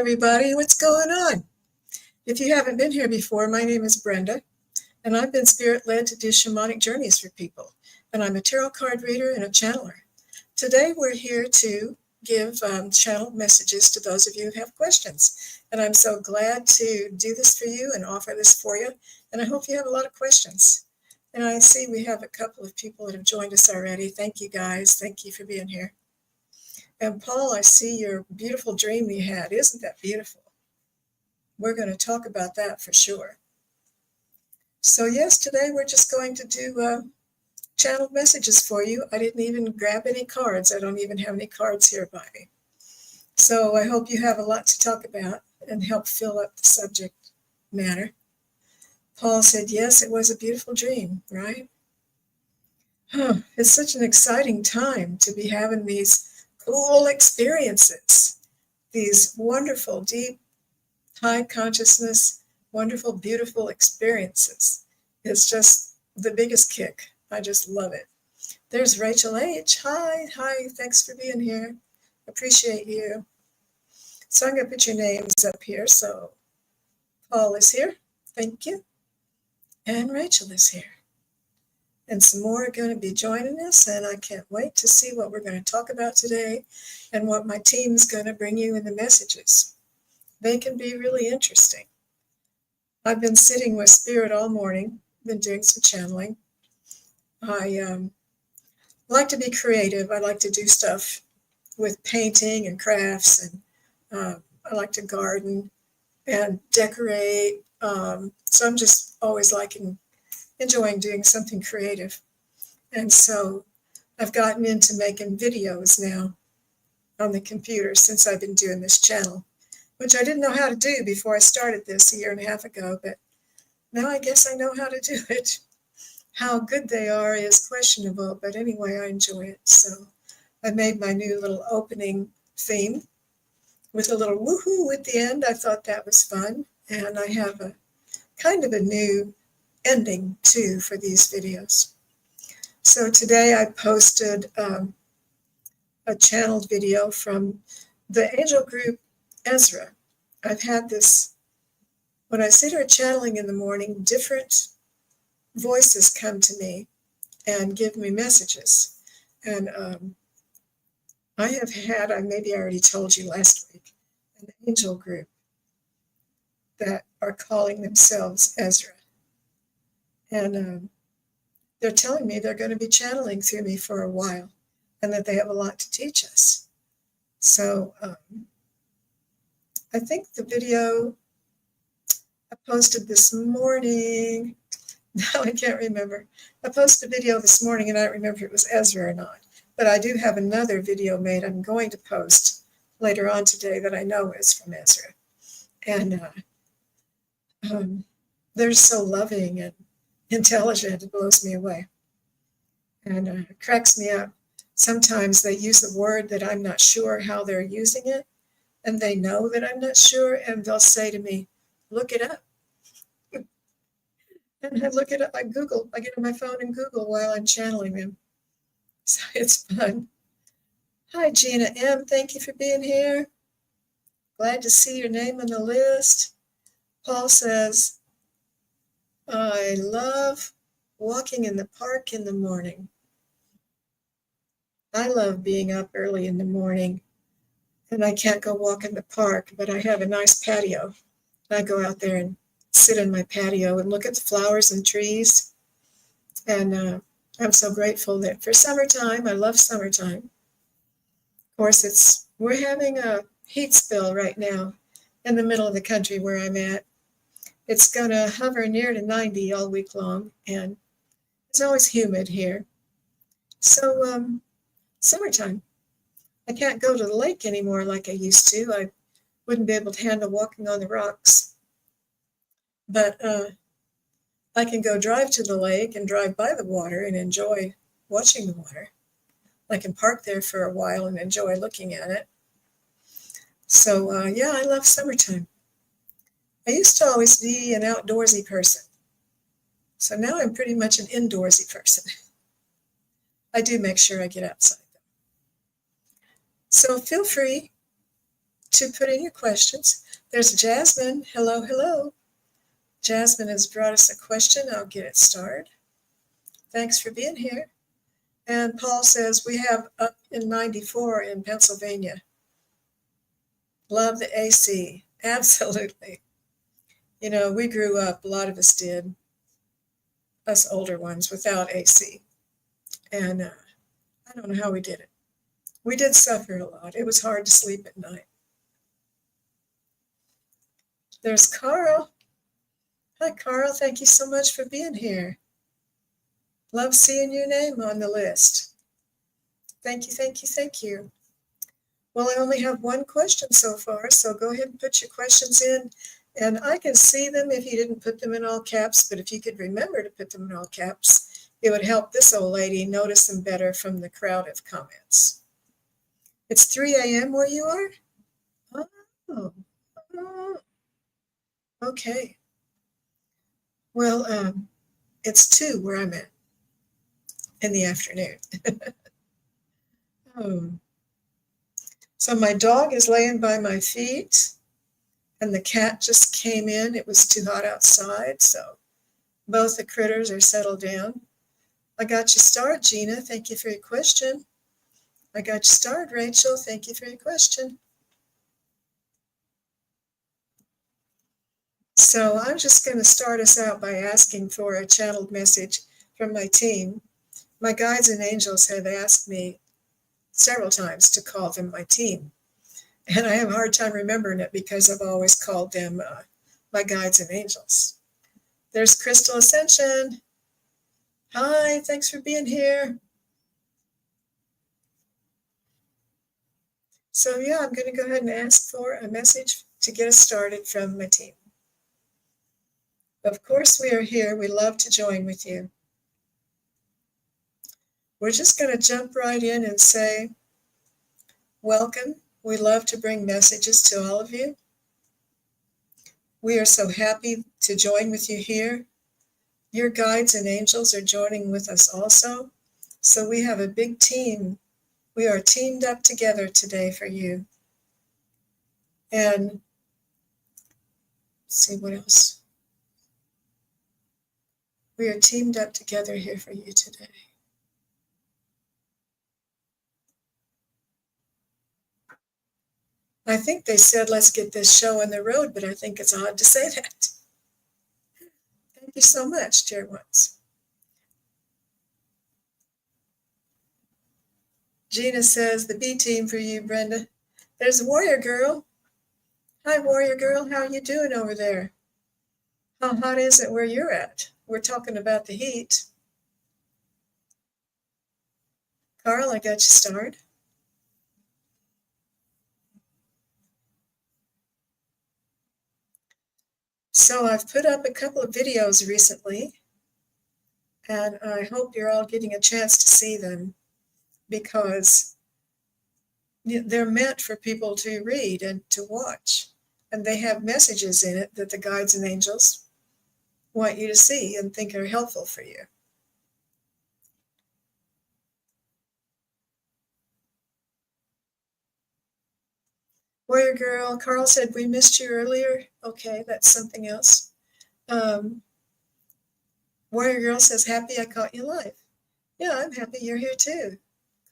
everybody. What's going on? If you haven't been here before, my name is Brenda, and I've been spirit-led to do shamanic journeys for people. And I'm a tarot card reader and a channeler. Today, we're here to give channeled messages to those of you who have questions. And I'm so glad to do this for you and offer this for you. And I hope you have a lot of questions. And I see we have a couple of people that have joined us already. Thank you, guys. Thank you for being here. And Paul, I see your beautiful dream you had. Isn't that beautiful? We're going to talk about that for sure. So yes, today we're just going to do channeled messages for you. I didn't even grab any cards. I don't even have any cards here by me. So I hope you have a lot to talk about and help fill up the subject matter. Paul said, yes, it was a beautiful dream, right? It's such an exciting time to be having these cool experiences, these wonderful, deep, high consciousness, wonderful, beautiful experiences. It's just the biggest kick. I just love it. There's Rachel H. Hi, thanks for being here. Appreciate you. So I'm going to put your names up here. So Paul is here. Thank you. And Rachel is here. And some more are going to be joining us, and I can't wait to see what we're going to talk about today and what my team's going to bring you in the messages. They can be really interesting. I've been sitting with Spirit all morning, been doing some channeling. I like to be creative. I like to do stuff with painting and crafts, and I like to garden and decorate. So I'm just always enjoying doing something creative. And so I've gotten into making videos now on the computer since I've been doing this channel, which I didn't know how to do before I started this a year and a half ago, but now I guess I know how to do it. How good they are is questionable, but anyway, I enjoy it. So I made my new little opening theme with a little woohoo at the end. I thought that was fun. And I have a kind of a new ending too for these videos. So today I posted a channeled video from the angel group Ezra. I've had this, when I sit here channeling in the morning, different voices come to me and give me messages. And I have had, maybe I already told you last week, an angel group that are calling themselves Ezra. And they're telling me they're going to be channeling through me for a while and that they have a lot to teach us. So I think the video I posted this morning, now I can't remember. I posted a video this morning and I don't remember if it was Ezra or not. But I do have another video made I'm going to post later on today that I know is from Ezra. And they're so loving and intelligent, it blows me away. And it cracks me up. Sometimes they use a word that I'm not sure how they're using it, and they know that I'm not sure, and they'll say to me, look it up. And I look it up, I get on my phone and Google while I'm channeling them. So it's fun. Hi, Gina M. Thank you for being here. Glad to see your name on the list. Paul says, I love walking in the park in the morning. I love being up early in the morning, and I can't go walk in the park, but I have a nice patio. I go out there and sit in my patio and look at the flowers and trees. And I'm so grateful that for summertime, I love summertime. Of course, we're having a heat spell right now in the middle of the country where I'm at. It's going to hover near to 90 all week long, and it's always humid here. So summertime. I can't go to the lake anymore like I used to. I wouldn't be able to handle walking on the rocks. But I can go drive to the lake and drive by the water and enjoy watching the water. I can park there for a while and enjoy looking at it. So yeah, I love summertime. I used to always be an outdoorsy person. So now I'm pretty much an indoorsy person. I do make sure I get outside though. So feel free to put in your questions. There's Jasmine. Hello, hello. Jasmine has brought us a question. I'll get it started. Thanks for being here. And Paul says, we have up in 94 in Pennsylvania. Love the AC. Absolutely. You know, we grew up, a lot of us did, us older ones, without AC. And I don't know how we did it. We did suffer a lot. It was hard to sleep at night. There's Carl. Hi, Carl. Thank you so much for being here. Love seeing your name on the list. Thank you, thank you, thank you. Well, I only have one question so far, so go ahead and put your questions in. And I can see them if you didn't put them in all caps, but if you could remember to put them in all caps, it would help this old lady notice them better from the crowd of comments. It's 3 a.m. where you are? Oh, okay. Well, it's 2 where I'm at in the afternoon. Oh. So my dog is laying by my feet, and the cat just came in. It was too hot outside, so both the critters are settled down. I got you started, Gina. Thank you for your question. I got you started, Rachel. Thank you for your question. So I'm just going to start us out by asking for a channeled message from my team. My guides and angels have asked me several times to call them my team. And I have a hard time remembering it because I've always called them my guides and angels. There's Crystal Ascension. Hi, thanks for being here. So yeah, I'm going to go ahead and ask for a message to get us started from my team. Of course, we are here. We love to join with you. We're just going to jump right in and say, welcome. We love to bring messages to all of you. We are so happy to join with you here. Your guides and angels are joining with us also. So we have a big team. We are teamed up together today for you. And let's see what else. We are teamed up together here for you today. I think they said, let's get this show on the road, but I think it's odd to say that. Thank you so much, dear ones. Gina says, the B team for you, Brenda. There's Warrior Girl. Hi, Warrior Girl. How are you doing over there? How hot is it where you're at? We're talking about the heat. Carl, I got you started. So I've put up a couple of videos recently, and I hope you're all getting a chance to see them because they're meant for people to read and to watch. And they have messages in it that the guides and angels want you to see and think are helpful for you. Warrior Girl, Carl said we missed you earlier. Okay, that's something else. Warrior Girl says, happy I caught you live. Yeah, I'm happy you're here too.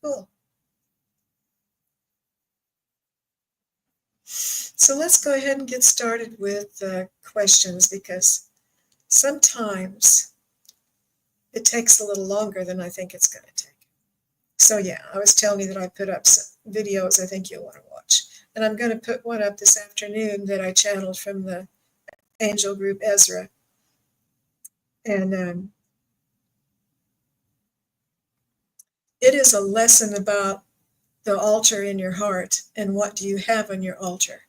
Cool. So let's go ahead and get started with questions because sometimes it takes a little longer than I think it's going to take. So yeah, I was telling you that I put up some videos I think you'll want to watch. And I'm going to put one up this afternoon that I channeled from the angel group Ezra. And it is a lesson about the altar in your heart and what do you have on your altar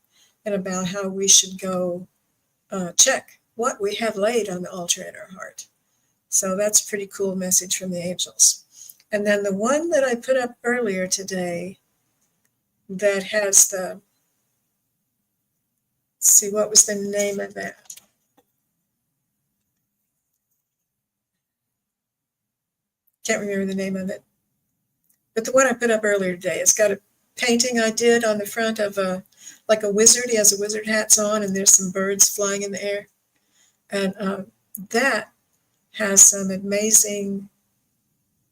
and about how we should go check what we have laid on the altar in our heart. So that's a pretty cool message from the angels. And then the one that I put up earlier today that has the, let's see, what was the name of that? Can't remember the name of it. But the one I put up earlier today, it's got a painting I did on the front of a like a wizard. He has a wizard hats on, and there's some birds flying in the air. And that has some amazing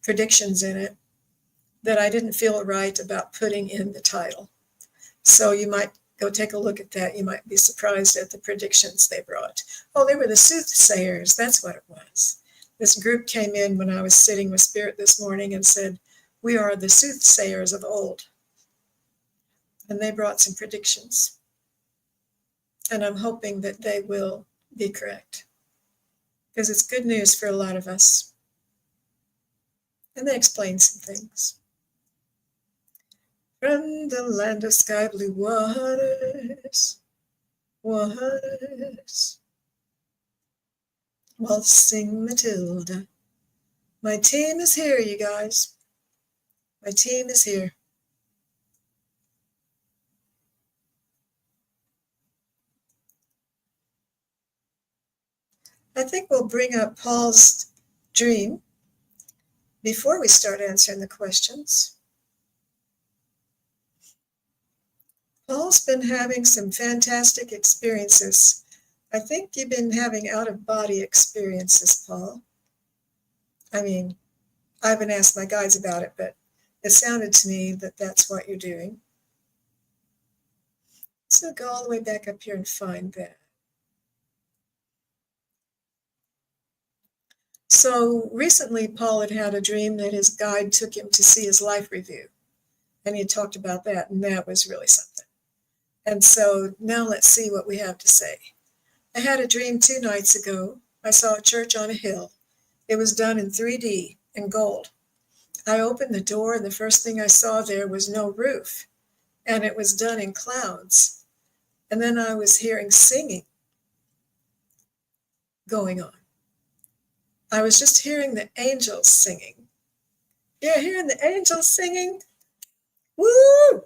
predictions in it that I didn't feel right about putting in the title. So you might go take a look at that. You might be surprised at the predictions they brought. Oh, they were the soothsayers. That's what it was. This group came in when I was sitting with Spirit this morning and said, "We are the soothsayers of old." And they brought some predictions. And I'm hoping that they will be correct, because it's good news for a lot of us. And they explain some things. From the land of sky blue waters, waters, waltzing Matilda. My team is here, you guys. My team is here. I think we'll bring up Paul's dream before we start answering the questions. Paul's been having some fantastic experiences. I think you've been having out-of-body experiences, Paul. I mean, I haven't asked my guides about it, but it sounded to me that that's what you're doing. So go all the way back up here and find that. So recently, Paul had a dream that his guide took him to see his life review. And he talked about that, and that was really something. And so now let's see what we have to say. I had a dream 2 nights ago. I saw a church on a hill. It was done in 3D in gold. I opened the door, and the first thing I saw there was no roof, and it was done in clouds. And then I was hearing singing going on. I was just hearing the angels singing. You're hearing the angels singing? Woo!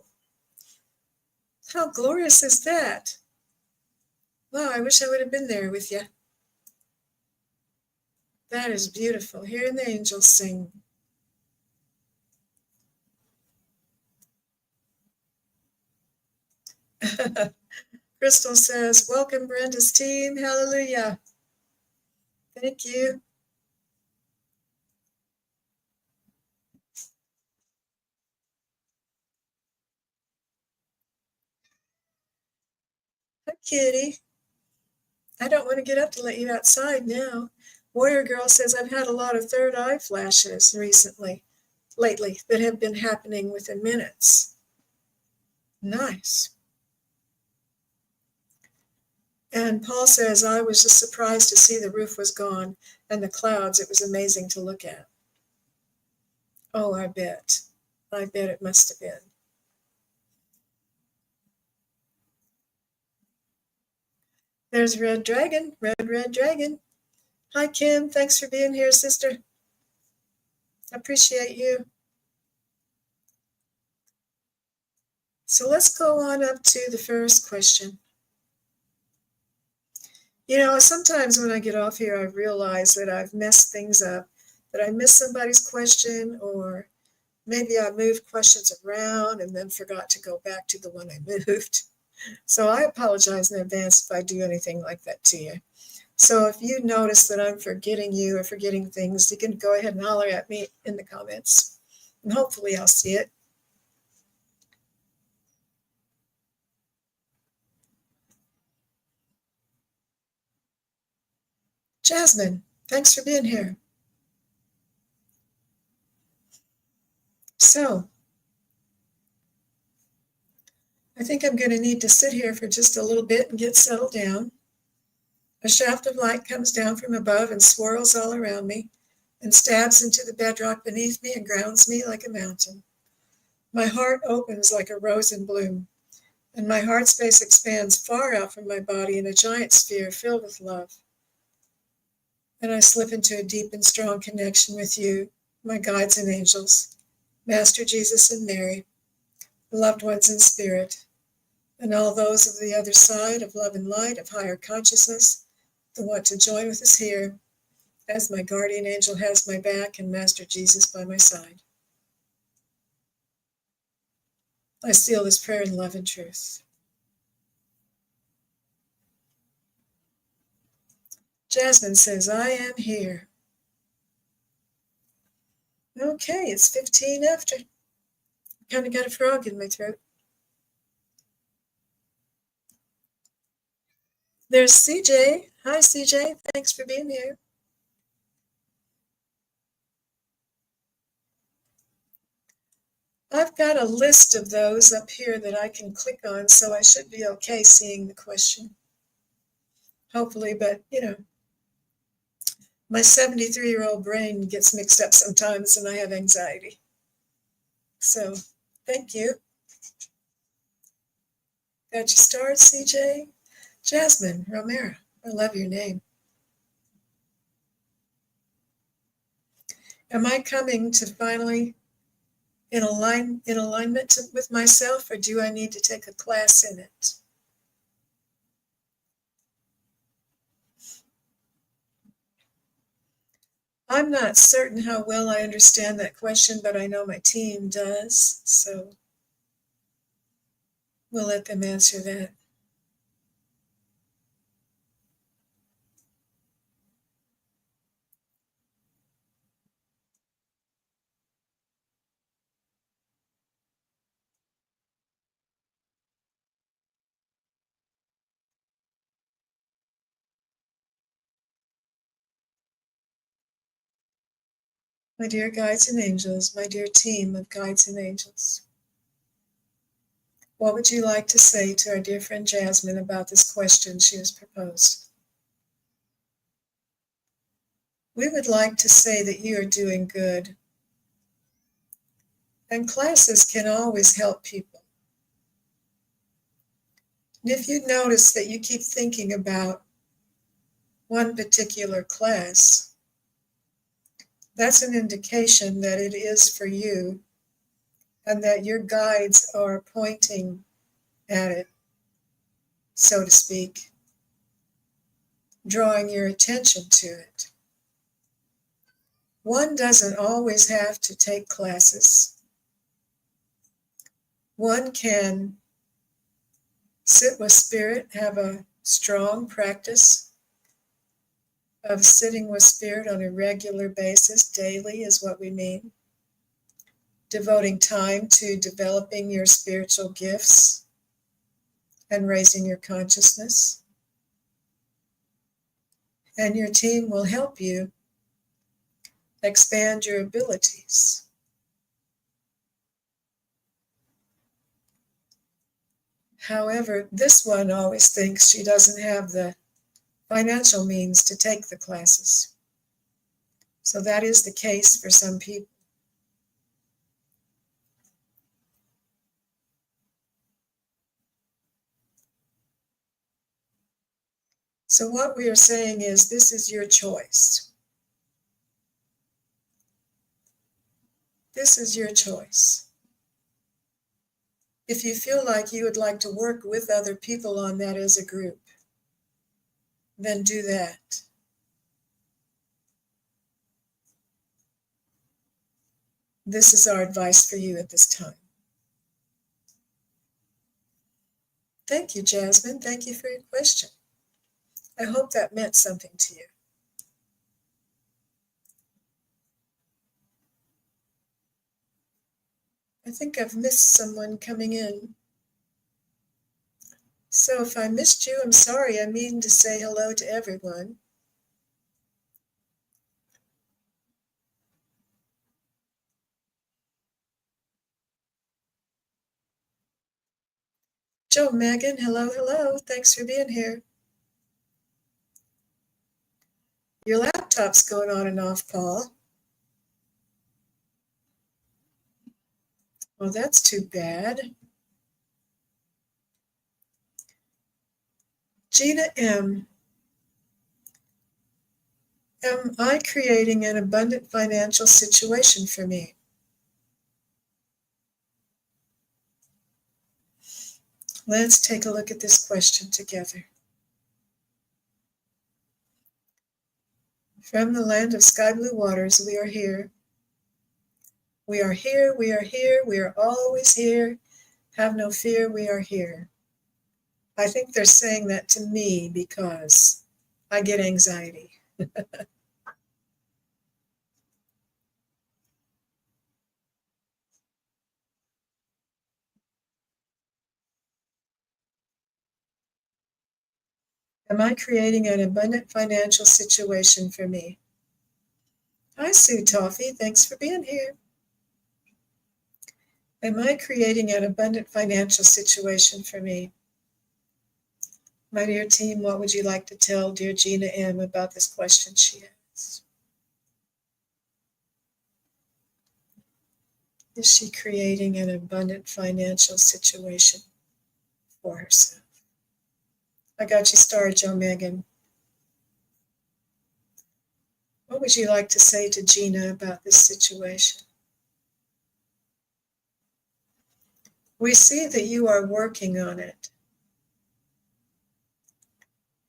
How glorious is that? Wow, I wish I would have been there with you. That is beautiful, hearing the angels sing. Crystal says, "Welcome, Brenda's team. Hallelujah." Thank you. Hi, Kitty. I don't want to get up to let you outside now. Warrior Girl says, "I've had a lot of third eye flashes lately, that have been happening within minutes." Nice. And Paul says, "I was just surprised to see the roof was gone and the clouds. It was amazing to look at." Oh, I bet. I bet it must have been. There's Red Dragon. Red Dragon. Hi, Kim. Thanks for being here, sister. Appreciate you. So let's go on up to the first question. You know, sometimes when I get off here, I realize that I've messed things up, that I missed somebody's question, or maybe I moved questions around and then forgot to go back to the one I moved. So I apologize in advance if I do anything like that to you. So if you notice that I'm forgetting you or forgetting things, you can go ahead and holler at me in the comments, and hopefully I'll see it. Jasmine, thanks for being here. So I think I'm going to need to sit here for just a little bit and get settled down. A shaft of light comes down from above and swirls all around me and stabs into the bedrock beneath me and grounds me like a mountain. My heart opens like a rose in bloom, and my heart space expands far out from my body in a giant sphere filled with love. And I slip into a deep and strong connection with you, my guides and angels, Master Jesus and Mary, loved ones in spirit, and all those of the other side of love and light, of higher consciousness, that want to join with us here, as my guardian angel has my back and Master Jesus by my side. I seal this prayer in love and truth. Jasmine says, I am here. Okay, it's 15 after. Kind of got a frog in my throat. There's CJ. Hi, CJ. Thanks for being here. I've got a list of those up here that I can click on, so I should be okay seeing the question. Hopefully, but my 73-year-old brain gets mixed up sometimes and I have anxiety. So, thank you. Got you started, CJ? Jasmine Romero. I love your name. Am I coming to finally in alignment with myself, or do I need to take a class in it? I'm not certain how well I understand that question, but I know my team does, so we'll let them answer that. My dear guides and angels, my dear team of guides and angels, what would you like to say to our dear friend Jasmine about this question she has proposed? We would like to say that you are doing good. And classes can always help people. And if you notice that you keep thinking about one particular class, that's an indication that it is for you and that your guides are pointing at it, so to speak, drawing your attention to it. One doesn't always have to take classes. One can sit with spirit, have a strong practice of sitting with spirit on a regular basis, daily is what we mean. Devoting time to developing your spiritual gifts and raising your consciousness. And your team will help you expand your abilities. However, this one always thinks she doesn't have the financial means to take the classes. So that is the case for some people. So what we are saying is this is your choice. This is your choice. If you feel like you would like to work with other people on that as a group, then do that. This is our advice for you at this time. Thank you, Jasmine. Thank you for your question. I hope that meant something to you. I think I've missed someone coming in. So if I missed you, I'm sorry. I mean to say hello to everyone. Joe, Megan, hello, hello. Thanks for being here. Your laptop's going on and off, Paul. Well, that's too bad. Gina M. Am I creating an abundant financial situation for me? Let's take a look at this question together. From the land of sky blue waters, we are here. We are here, we are here, we are always here. Have no fear, we are here. I think they're saying that to me because I get anxiety. Am I creating an abundant financial situation for me? Hi, Sue Toffee. Thanks for being here. Am I creating an abundant financial situation for me? My dear team, what would you like to tell dear Gina M. about this question she asked? Is she creating an abundant financial situation for herself? I got you started, Joe Megan. What would you like to say to Gina about this situation? We see that you are working on it.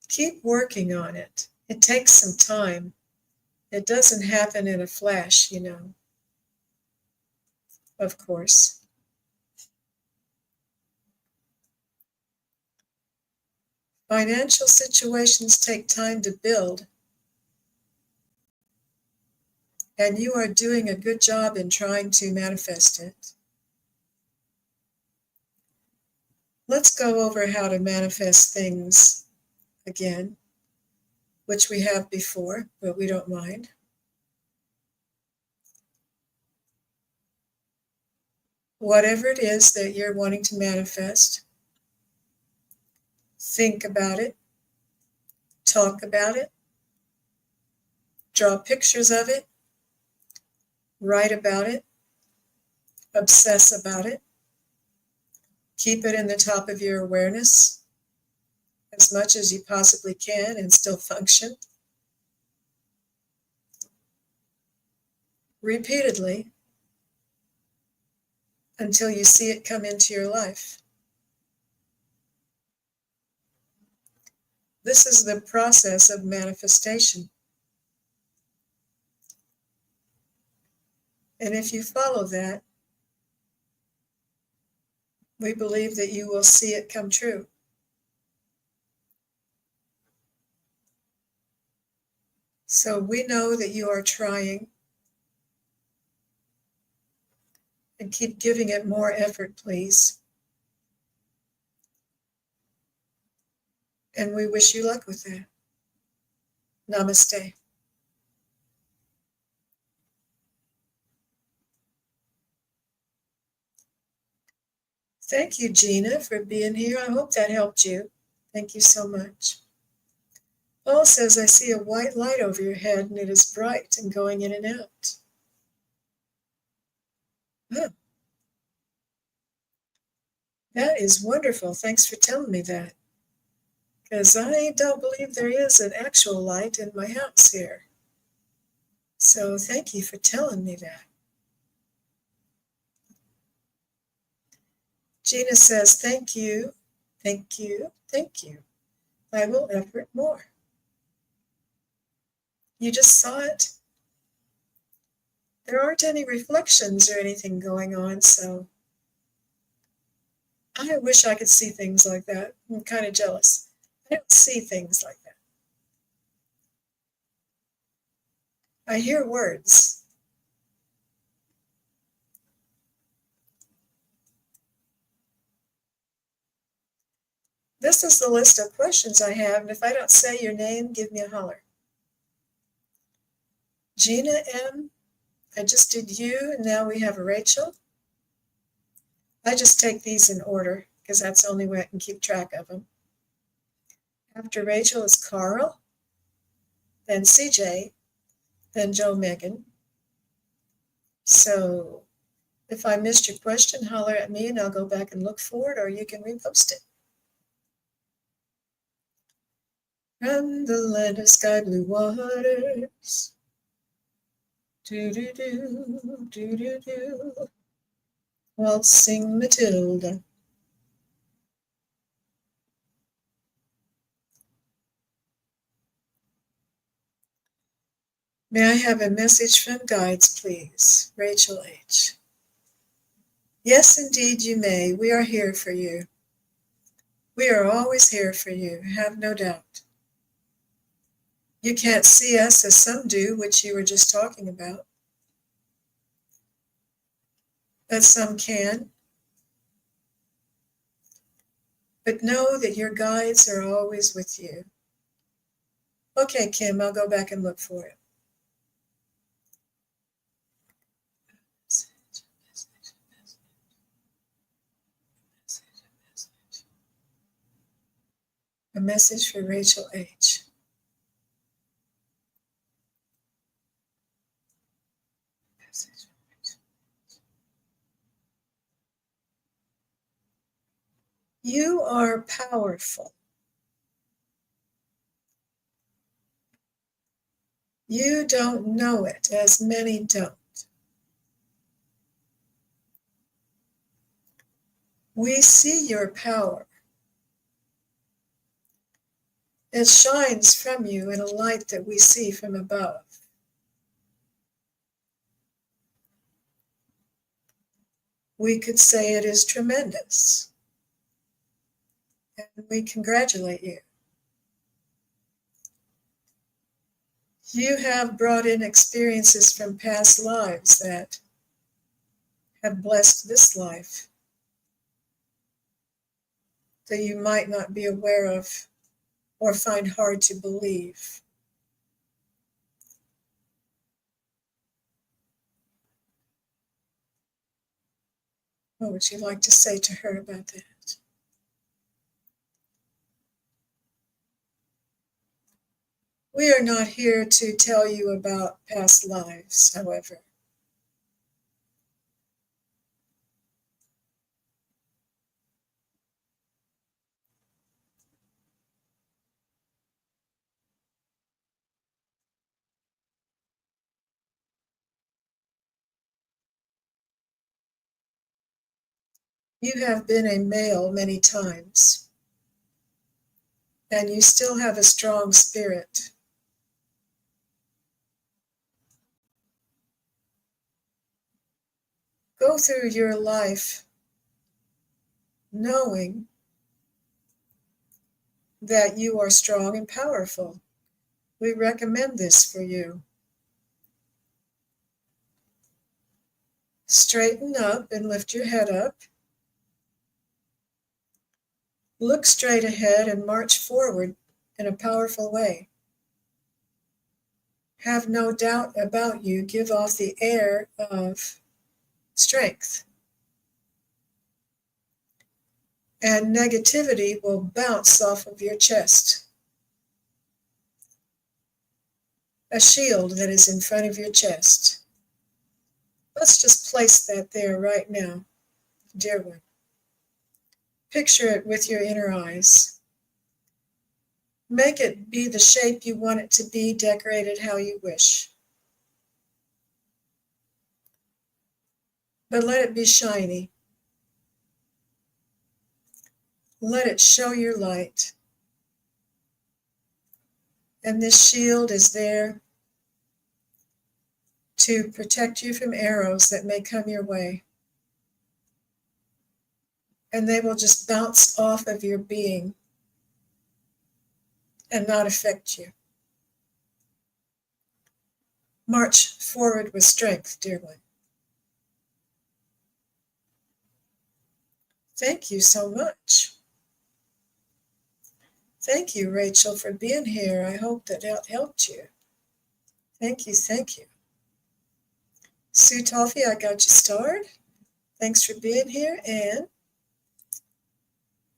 Keep working on it. It takes some time. It doesn't happen in a flash, of course. Financial situations take time to build, and you are doing a good job in trying to manifest it. Let's go over how to manifest things again, which we have before, but we don't mind. Whatever it is that you're wanting to manifest, think about it, talk about it, draw pictures of it, write about it, obsess about it, keep it in the top of your awareness as much as you possibly can and still function. Repeatedly until you see it come into your life. This is the process of manifestation. And if you follow that, we believe that you will see it come true. So we know that you are trying, and keep giving it more effort, please. And we wish you luck with that. Namaste. Thank you, Gina, for being here. I hope that helped you. Thank you so much. Paul says, I see a white light over your head, and it is bright and going in and out. Huh. That is wonderful. Thanks for telling me that. Because I don't believe there is an actual light in my house here. So thank you for telling me that. Gina says, thank you, thank you, thank you. I will effort more. You just saw it. There aren't any reflections or anything going on, so I wish I could see things like that. I'm kind of jealous. I don't see things like that. I hear words. This is the list of questions I have, and if I don't say your name, give me a holler. Gina M., I just did you, and now we have Rachel. I just take these in order, because that's the only way I can keep track of them. After Rachel is Carl, then CJ, then Joe Megan. So if I missed your question, holler at me and I'll go back and look for it, or you can repost it. From the land of sky blue waters. Do-do-do, do-do-do. Waltzing Matilda. May I have a message from guides, please? Rachel H. Yes, indeed you may. We are here for you. We are always here for you, have no doubt. You can't see us as some do, which you were just talking about, but some can. But know that your guides are always with you. Okay, Kim, I'll go back and look for it. A message for Rachel H. You are powerful. You don't know it, as many don't. We see your power. It shines from you in a light that we see from above. We could say it is tremendous, and we congratulate you. You have brought in experiences from past lives that have blessed this life that you might not be aware of or find hard to believe. What would you like to say to her about that? We are not here to tell you about past lives, however. You have been a male many times, and you still have a strong spirit. Go through your life knowing that you are strong and powerful. We recommend this for you. Straighten up and lift your head up. Look straight ahead and march forward in a powerful way. Have no doubt about you. Give off the air of strength. And negativity will bounce off of your chest. A shield that is in front of your chest. Let's just place that there right now, dear one. Picture it with your inner eyes. Make it be the shape you want it to be, decorate it how you wish. But let it be shiny. Let it show your light. And this shield is there to protect you from arrows that may come your way. And they will just bounce off of your being and not affect you. March forward with strength, dear one. Thank you so much. Thank you, Rachel, for being here. I hope that helped you. Thank you, thank you. Sue Toffee, I got you started. Thanks for being here. And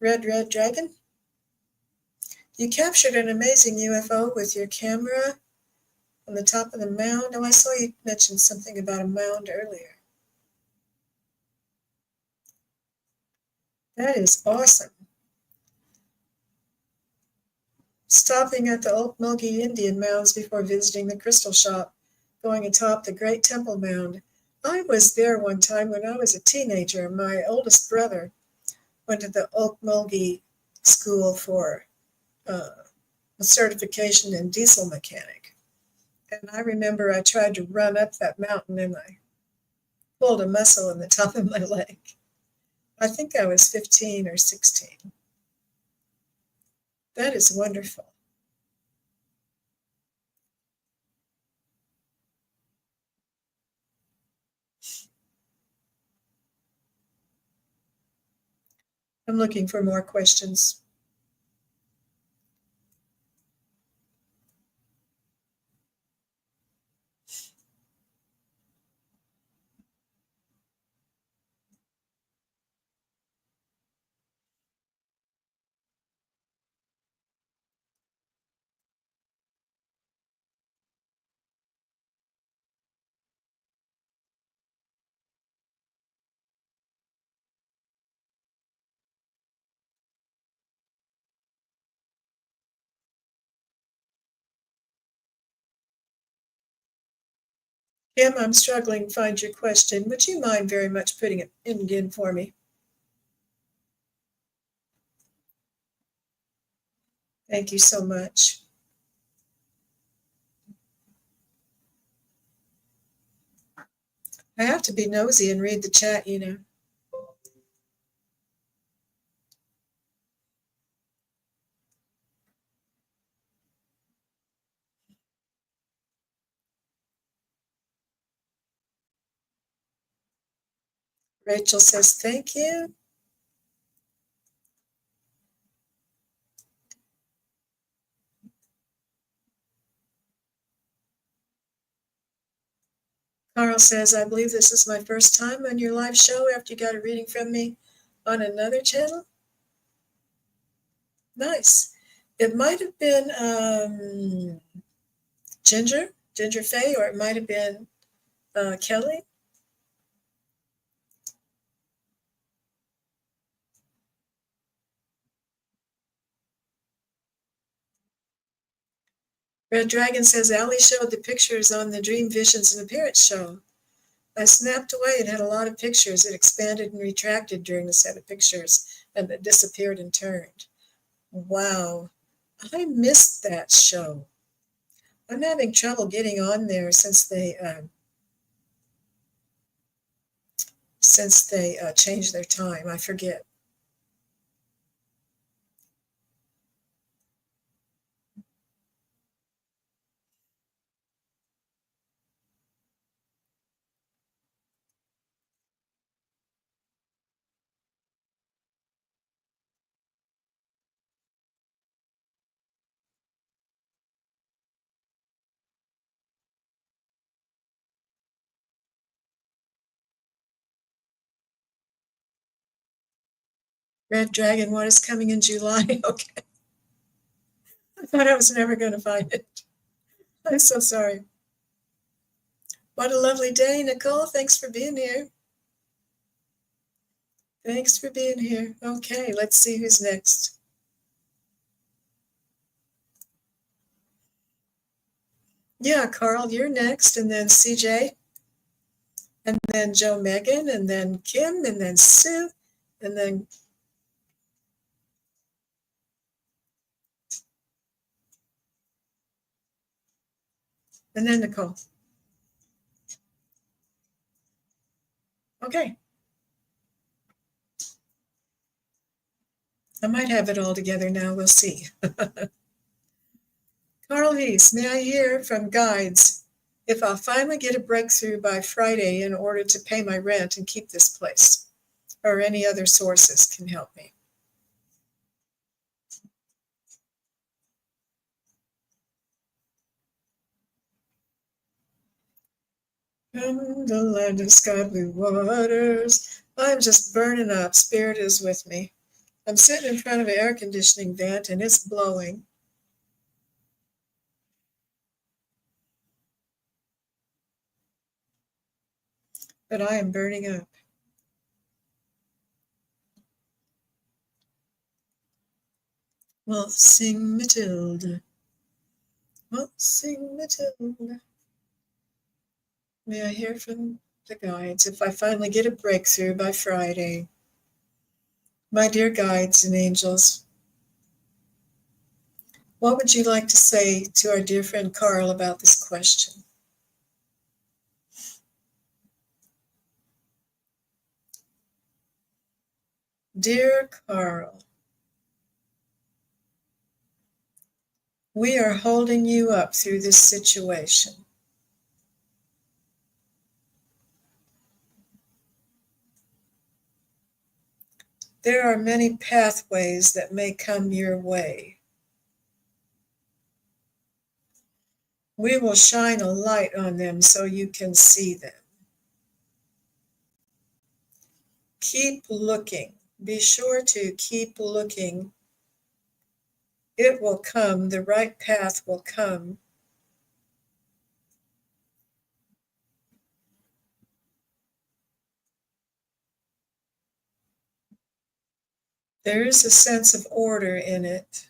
Red Dragon, you captured an amazing UFO with your camera on the top of the mound. Oh, I saw you mention something about a mound earlier. That is awesome. Stopping at the Okmulgee Indian mounds before visiting the crystal shop, going atop the Great Temple Mound. I was there one time when I was a teenager. My oldest brother went to the Okmulgee School for a certification in diesel mechanic. And I remember I tried to run up that mountain and I pulled a muscle in the top of my leg. I think I was 15 or 16. That is wonderful. I'm looking for more questions. Kim, I'm struggling to find your question. Would you mind very much putting it in again for me? Thank you so much. I have to be nosy and read the chat, you know. Rachel says, thank you. Carl says, I believe this is my first time on your live show after you got a reading from me on another channel. Nice. It might have been Ginger Faye, or it might have been Kelly. Red Dragon says, Allie showed the pictures on the Dream Visions and Appearance show. I snapped away and had a lot of pictures. It expanded and retracted during the set of pictures, and it disappeared and turned. Wow, I missed that show. I'm having trouble getting on there since they changed their time. I forget. Red Dragon, what is coming in July? Okay. I thought I was never going to find it. I'm so sorry. What a lovely day, Nicole. Thanks for being here. Thanks for being here. Okay, let's see who's next. Yeah, Carl, you're next, and then CJ, and then Joe Megan, and then Kim, and then Sue, and then Nicole. Okay. I might have it all together now. We'll see. Carl Hees, may I hear from guides if I'll finally get a breakthrough by Friday in order to pay my rent and keep this place, or any other sources can help me? From the land of sky blue waters, I'm just burning up. Spirit is with me. I'm sitting in front of an air conditioning vent and it's blowing. But I am burning up. Waltzing Matilda. Waltzing Matilda. May I hear from the guides if I finally get a breakthrough by Friday? My dear guides and angels, what would you like to say to our dear friend Carl about this question? Dear Carl, we are holding you up through this situation. There are many pathways that may come your way. We will shine a light on them so you can see them. Keep looking. Be sure to keep looking. It will come. The right path will come. There is a sense of order in it.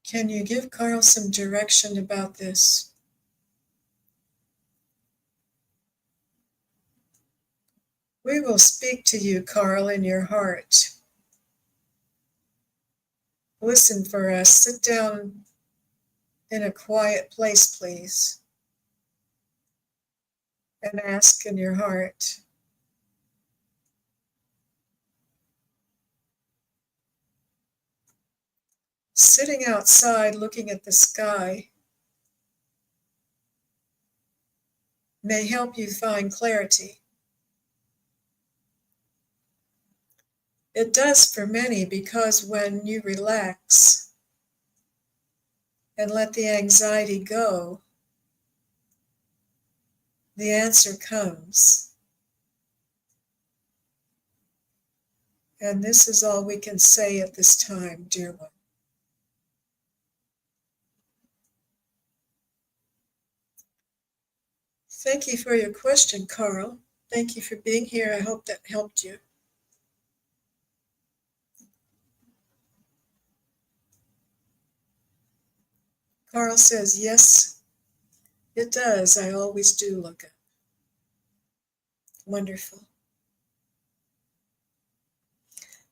Can you give Carl some direction about this? We will speak to you, Carl, in your heart. Listen for us. Sit down in a quiet place, please, and ask in your heart. Sitting outside looking at the sky may help you find clarity. It does for many, because when you relax and let the anxiety go, the answer comes. And this is all we can say at this time, dear one. Thank you for your question, Carl. Thank you for being here. I hope that helped you. Carl says, yes, it does. I always do look up. Wonderful.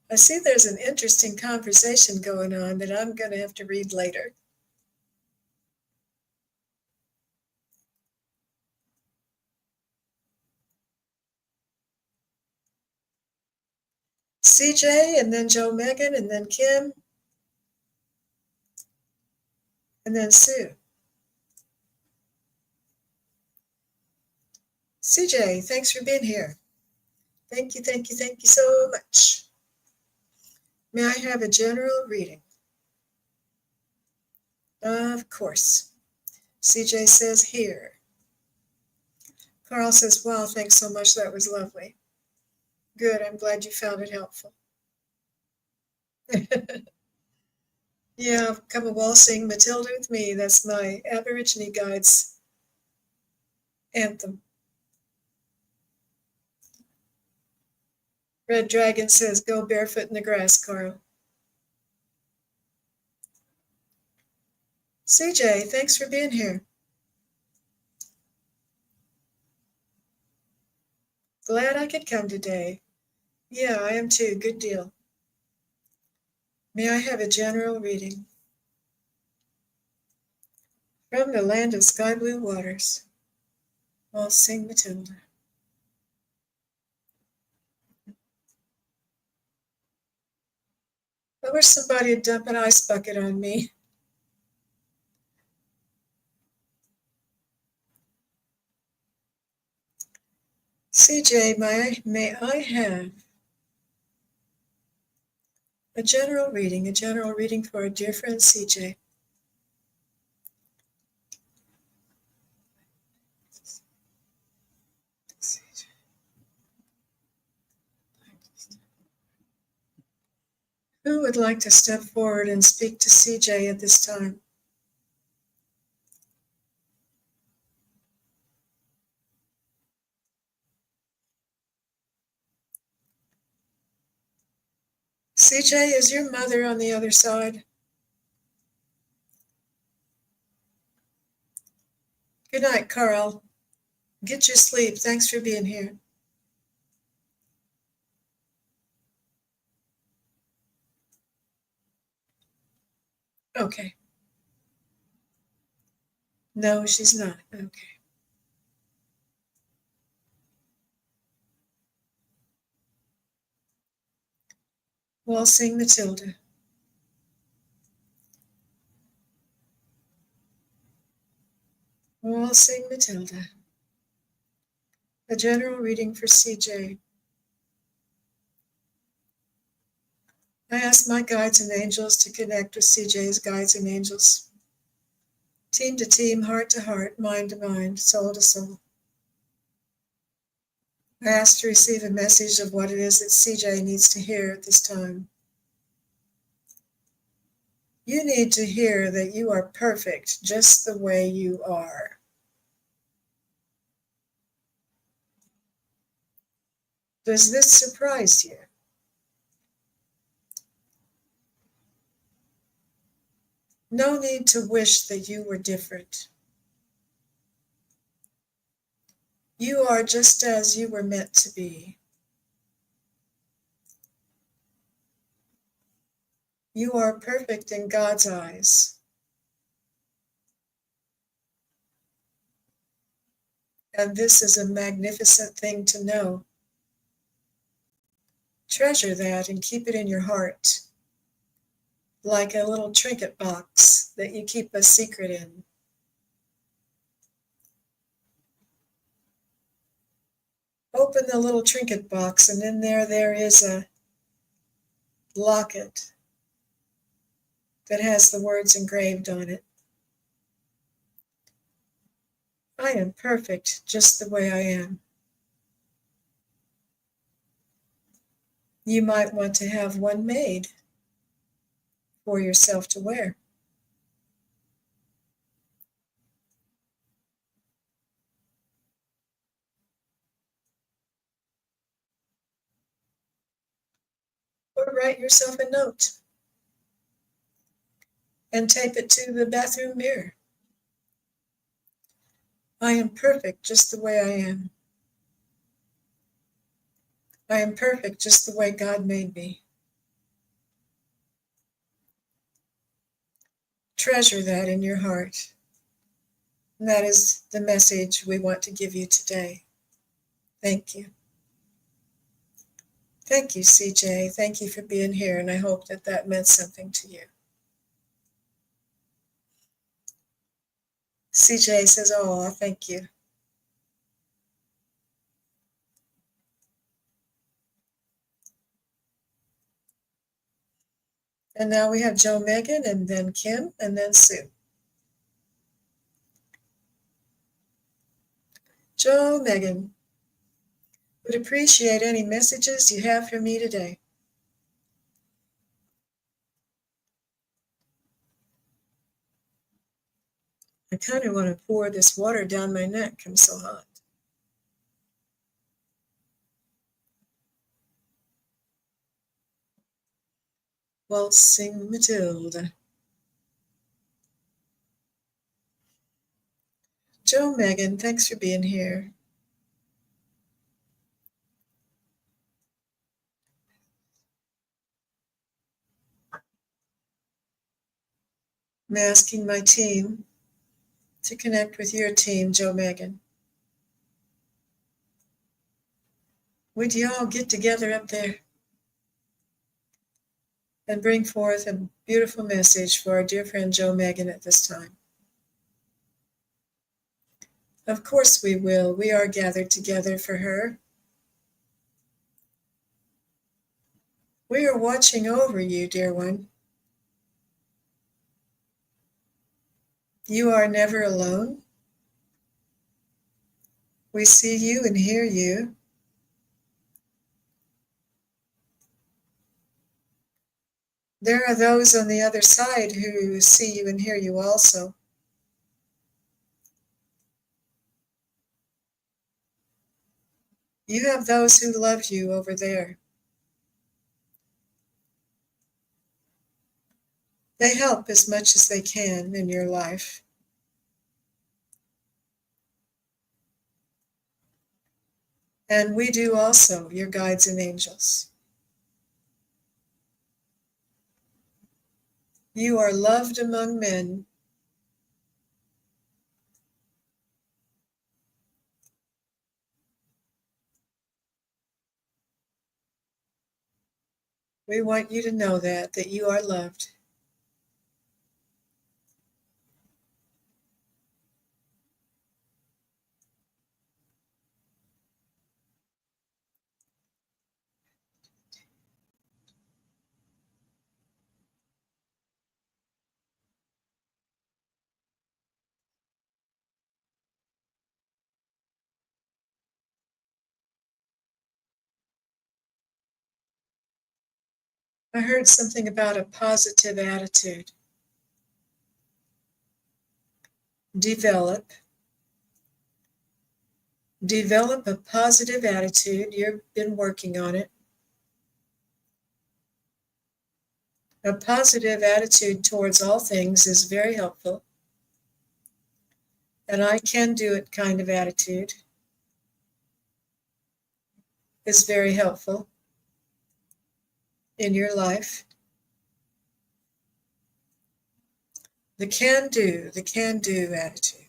I see there's an interesting conversation going on that I'm going to have to read later. CJ, and then Joe Megan, and then Kim, and then Sue. CJ, thanks for being here. Thank you, thank you, thank you so much. May I have a general reading? Of course. CJ says here. Carl says, wow, thanks so much. That was lovely. Good. I'm glad you found it helpful. Yeah, come a waltzing Matilda with me. That's my Aborigine Guides anthem. Red Dragon says, go barefoot in the grass, Carl. CJ, thanks for being here. Glad I could come today. Yeah, I am too. Good deal. May I have a general reading? From the land of sky blue waters, I'll sing Matilda. I wish somebody would dump an ice bucket on me. CJ, may I have a general reading for our dear friend CJ. Who would like to step forward and speak to CJ at this time? CJ, is your mother on the other side? Good night, Carl. Get your sleep. Thanks for being here. Okay. No, she's not. Okay. Waltzing Matilda. Waltzing Matilda. A general reading for CJ. I ask my guides and angels to connect with CJ's guides and angels. Team to team, heart to heart, mind to mind, soul to soul. I ask to receive a message of what it is that CJ needs to hear at this time. You need to hear that you are perfect just the way you are. Does this surprise you? No need to wish that you were different. You are just as you were meant to be. You are perfect in God's eyes. And this is a magnificent thing to know. Treasure that and keep it in your heart, like a little trinket box that you keep a secret in. Open the little trinket box, and in there is a locket that has the words engraved on it. I am perfect just the way I am. You might want to have one made for yourself to wear. Or write yourself a note and tape it to the bathroom mirror. I am perfect just the way I am. I am perfect just the way God made me. Treasure that in your heart. And that is the message we want to give you today. Thank you. Thank you, CJ. Thank you for being here, and I hope that that meant something to you. CJ says, oh, thank you. And now we have Joe Megan, and then Kim, and then Sue. Joe Megan, would appreciate any messages you have for me today. I kind of want to pour this water down my neck. I'm so hot. Waltzing Matilda. Joe Megan, thanks for being here. I'm asking my team to connect with your team, Joe Megan. Would you all get together up there and bring forth a beautiful message for our dear friend Joe Megan at this time? Of course we will. We are gathered together for her. We are watching over you, dear one. You are never alone. We see you and hear you. There are those on the other side who see you and hear you also. You have those who love you over there. They help as much as they can in your life. And we do also, your guides and angels. You are loved among men. We want you to know that you are loved. I heard something about a positive attitude. Develop a positive attitude. You've been working on it. A positive attitude towards all things is very helpful. An I can do it kind of attitude is very helpful in your life. The can do attitude.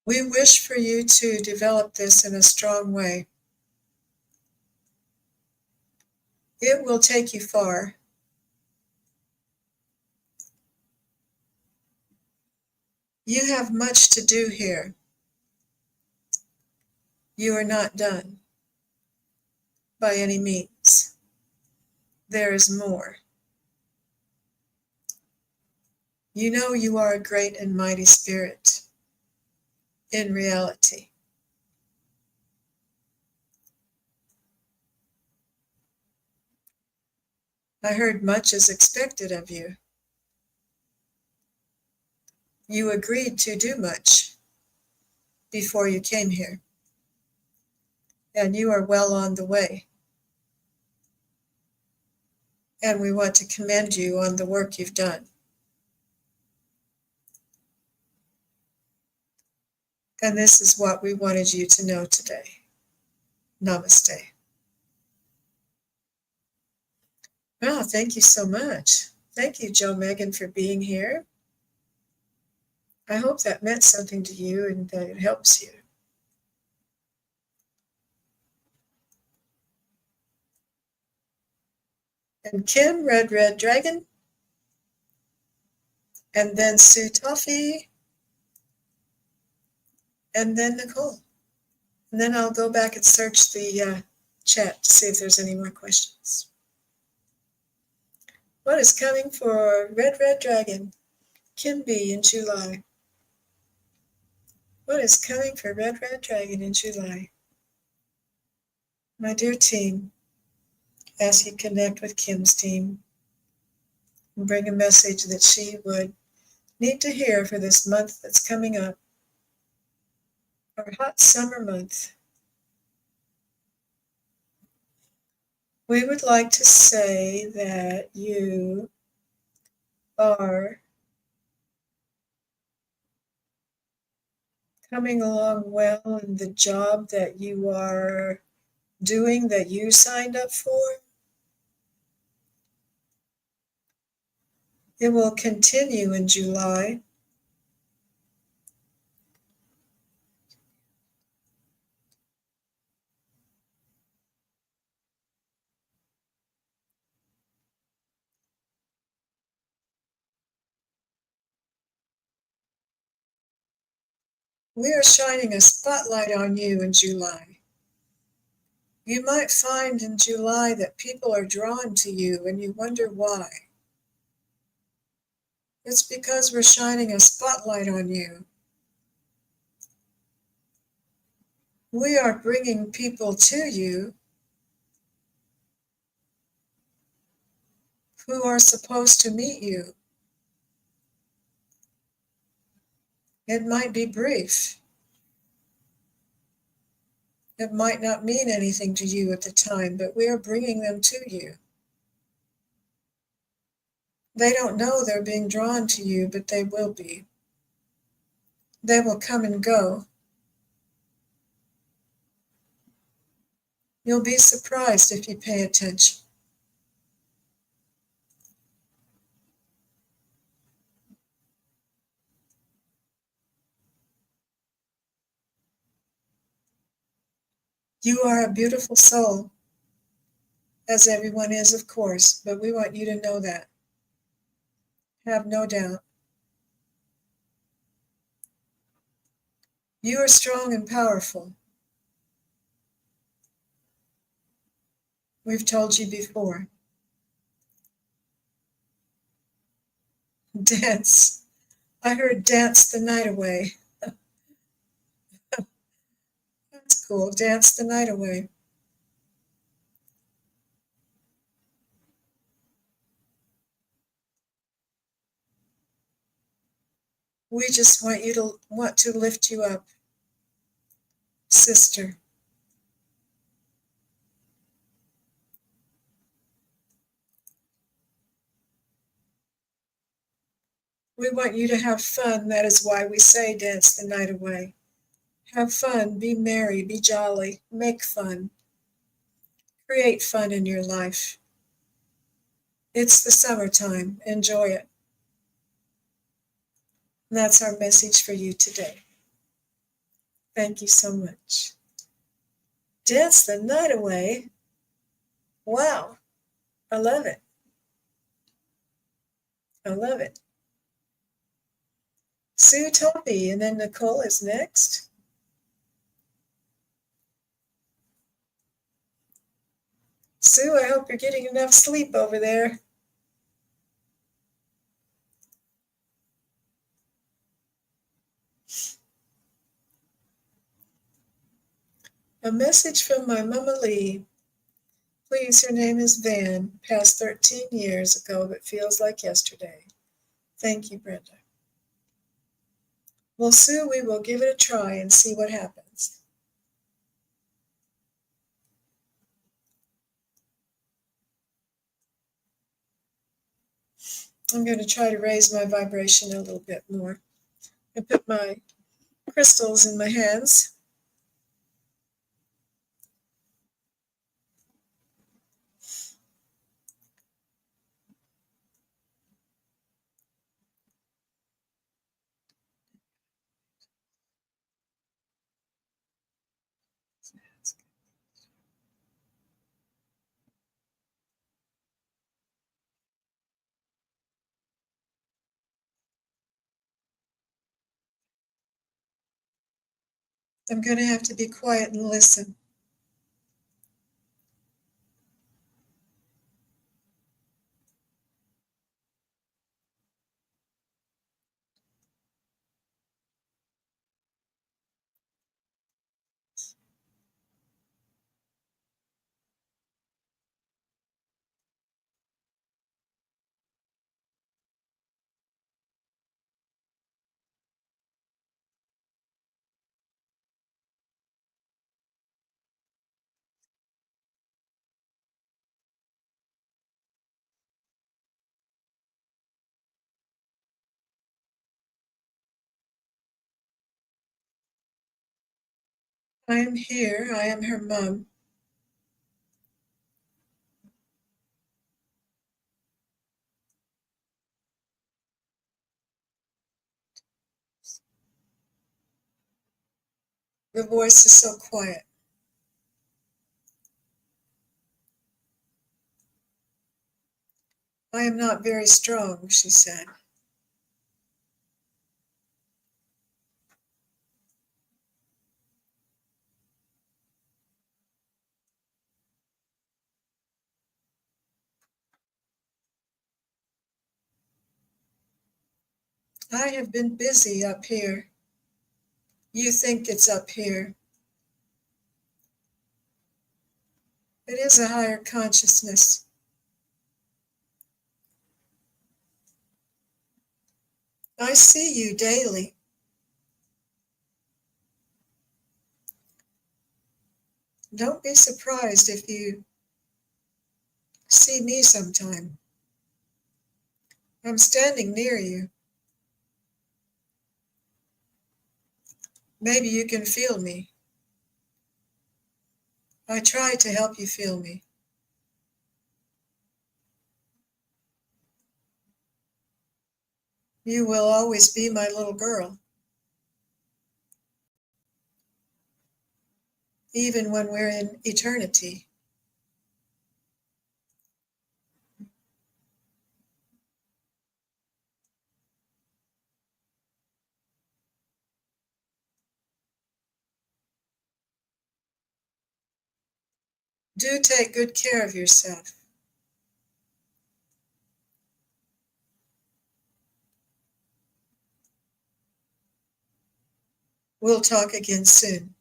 We wish for you to develop this in a strong way. It will take you far. You have much to do here. You are not done by any means. There is more. You know you are a great and mighty spirit in reality. I heard much is expected of you. You agreed to do much before you came here, and you are well on the way. And we want to commend you on the work you've done. And this is what we wanted you to know today. Namaste. Well, thank you so much. Thank you, Joe Megan, for being here. I hope that meant something to you and that it helps you. And Kim, Red Dragon, and then Sue Toffee, and then Nicole. And then I'll go back and search the chat to see if there's any more questions. What is coming for Red Dragon? Kim B in July. What is coming for Red Dragon in July? My dear team, as you connect with Kim's team and bring a message that she would need to hear for this month that's coming up, our hot summer month. We would like to say that you are coming along well in the job that you are doing, that you signed up for. It will continue in July. We are shining a spotlight on you in July. You might find in July that people are drawn to you and you wonder why. It's because we're shining a spotlight on you. We are bringing people to you who are supposed to meet you. It might be brief. It might not mean anything to you at the time, but we are bringing them to you. They don't know they're being drawn to you, but they will be. They will come and go. You'll be surprised if you pay attention. You are a beautiful soul, as everyone is, of course, but we want you to know that. Have no doubt. You are strong and powerful. We've told you before. Dance. I heard dance the night away. That's cool. Dance the night away. We just want to lift you up, sister. We want you to have fun. That is why we say dance the night away. Have fun, be merry, be jolly, make fun, create fun in your life. It's the summertime. Enjoy it. And that's our message for you today. Thank you so much. Dance the night away. Wow. I love it. I love it. Sue Toppy, and then Nicole is next. Sue, I hope you're getting enough sleep over there. A message from my Mama Lee. Please, her name is Van, passed 13 years ago, but feels like yesterday. Thank you, Brenda. Well, Sue, we will give it a try and see what happens. I'm going to try to raise my vibration a little bit more. I put my crystals in my hands. I'm going to have to be quiet and listen. I am here. I am her mom. The voice is so quiet. I am not very strong, she said. I have been busy up here. You think it's up here. It is a higher consciousness. I see you daily. Don't be surprised if you see me sometime. I'm standing near you. Maybe you can feel me. I try to help you feel me. You will always be my little girl, even when we're in eternity. Do take good care of yourself. We'll talk again soon.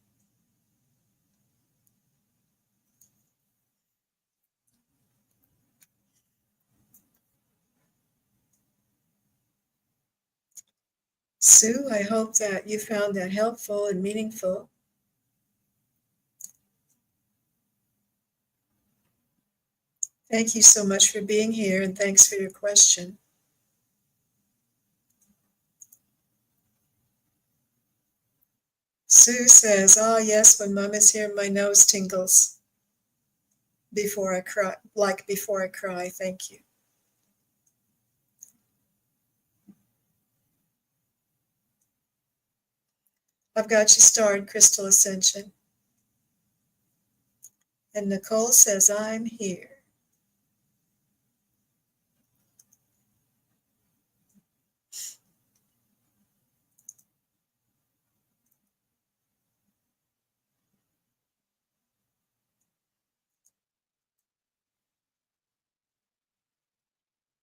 Sue, I hope that you found that helpful and meaningful. Thank you so much for being here, and thanks for your question. Sue says, "Ah, yes, when Mom is here, my nose tingles before I cry, like before I cry. Thank you." I've got you starred, Crystal Ascension. And Nicole says, "I'm here."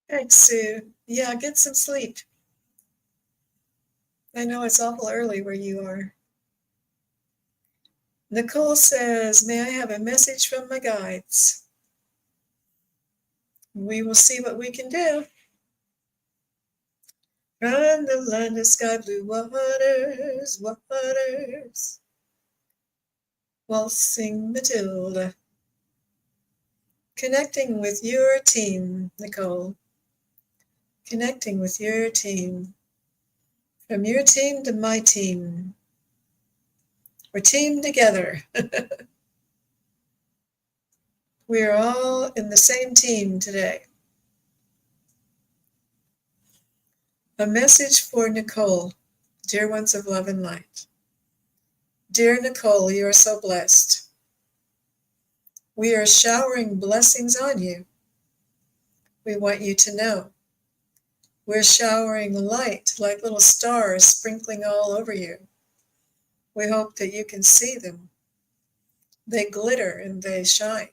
Thanks, Sue. Yeah, get some sleep. I know it's awful early where you are. Nicole says, "May I have a message from my guides?" We will see what we can do. From the land of sky blue waters, waters, waltzing Matilda. Connecting with your team, Nicole. Connecting with your team. From your team to my team. We're teamed together. We are all in the same team today. A message for Nicole, dear ones of love and light. Dear Nicole, you are so blessed. We are showering blessings on you. We want you to know. We're showering light like little stars sprinkling all over you. We hope that you can see them. They glitter and they shine.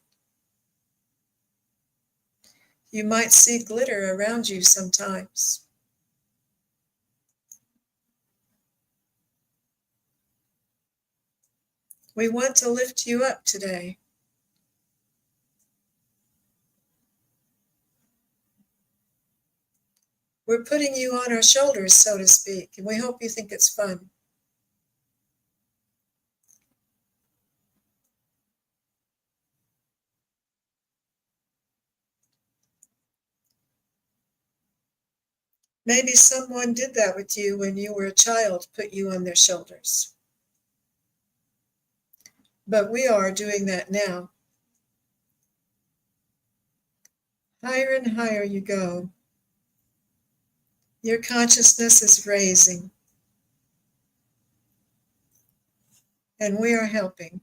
You might see glitter around you sometimes. We want to lift you up today. We're putting you on our shoulders, so to speak, and we hope you think it's fun. Maybe someone did that with you when you were a child, put you on their shoulders. But we are doing that now. Higher and higher you go. Your consciousness is raising. And we are helping.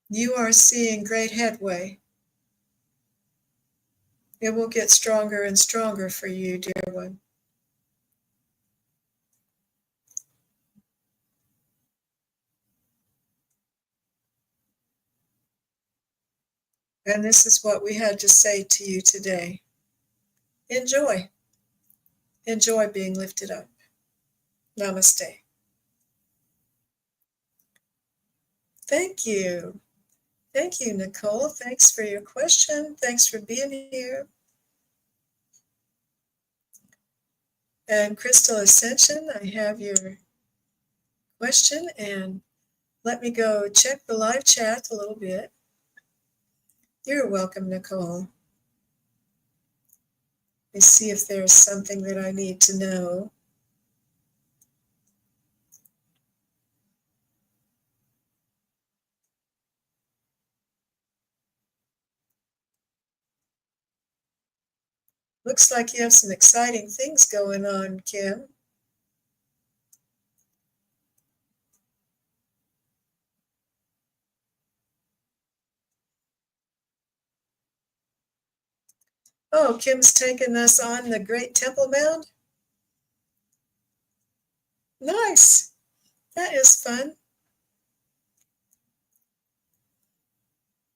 You are seeing great headway. It will get stronger and stronger for you, dear one. And this is what we had to say to you today. Enjoy. Enjoy being lifted up. Namaste. Thank you. Thank you, Nicole. Thanks for your question. Thanks for being here. And Crystal Ascension, I have your question, and let me go check the live chat a little bit. You're welcome, Nicole. Let me see if there's something that I need to know. Looks like you have some exciting things going on, Kim. Oh, Kim's taking us on the Great Temple Mound? Nice. That is fun.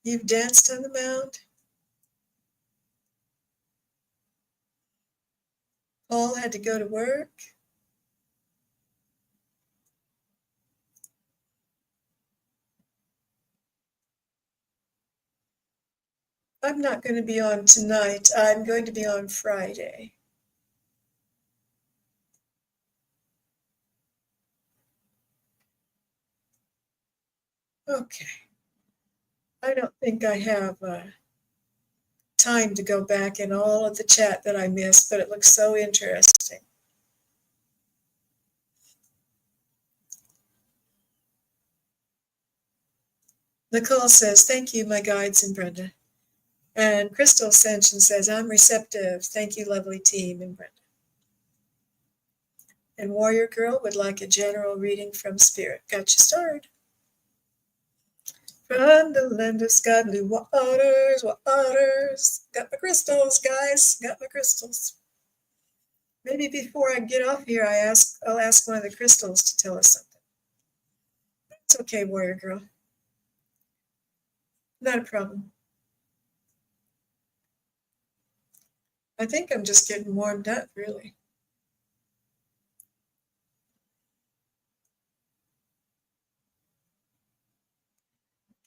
You've danced on the mound? Paul had to go to work? I'm not going to be on tonight. I'm going to be on Friday. Okay. I don't think I have time to go back in all of the chat that I missed, but it looks so interesting. Nicole says, thank you, my guides and Brenda. And Crystal Ascension says, I'm receptive. Thank you, lovely team and Brenda. And Warrior Girl would like a general reading from Spirit. Got you started. From the land of sky blue waters, waters. Got my crystals, guys. Got my crystals. Maybe before I get off here, I'll ask one of the crystals to tell us something. It's okay, Warrior Girl. Not a problem. I think I'm just getting warmed up, really.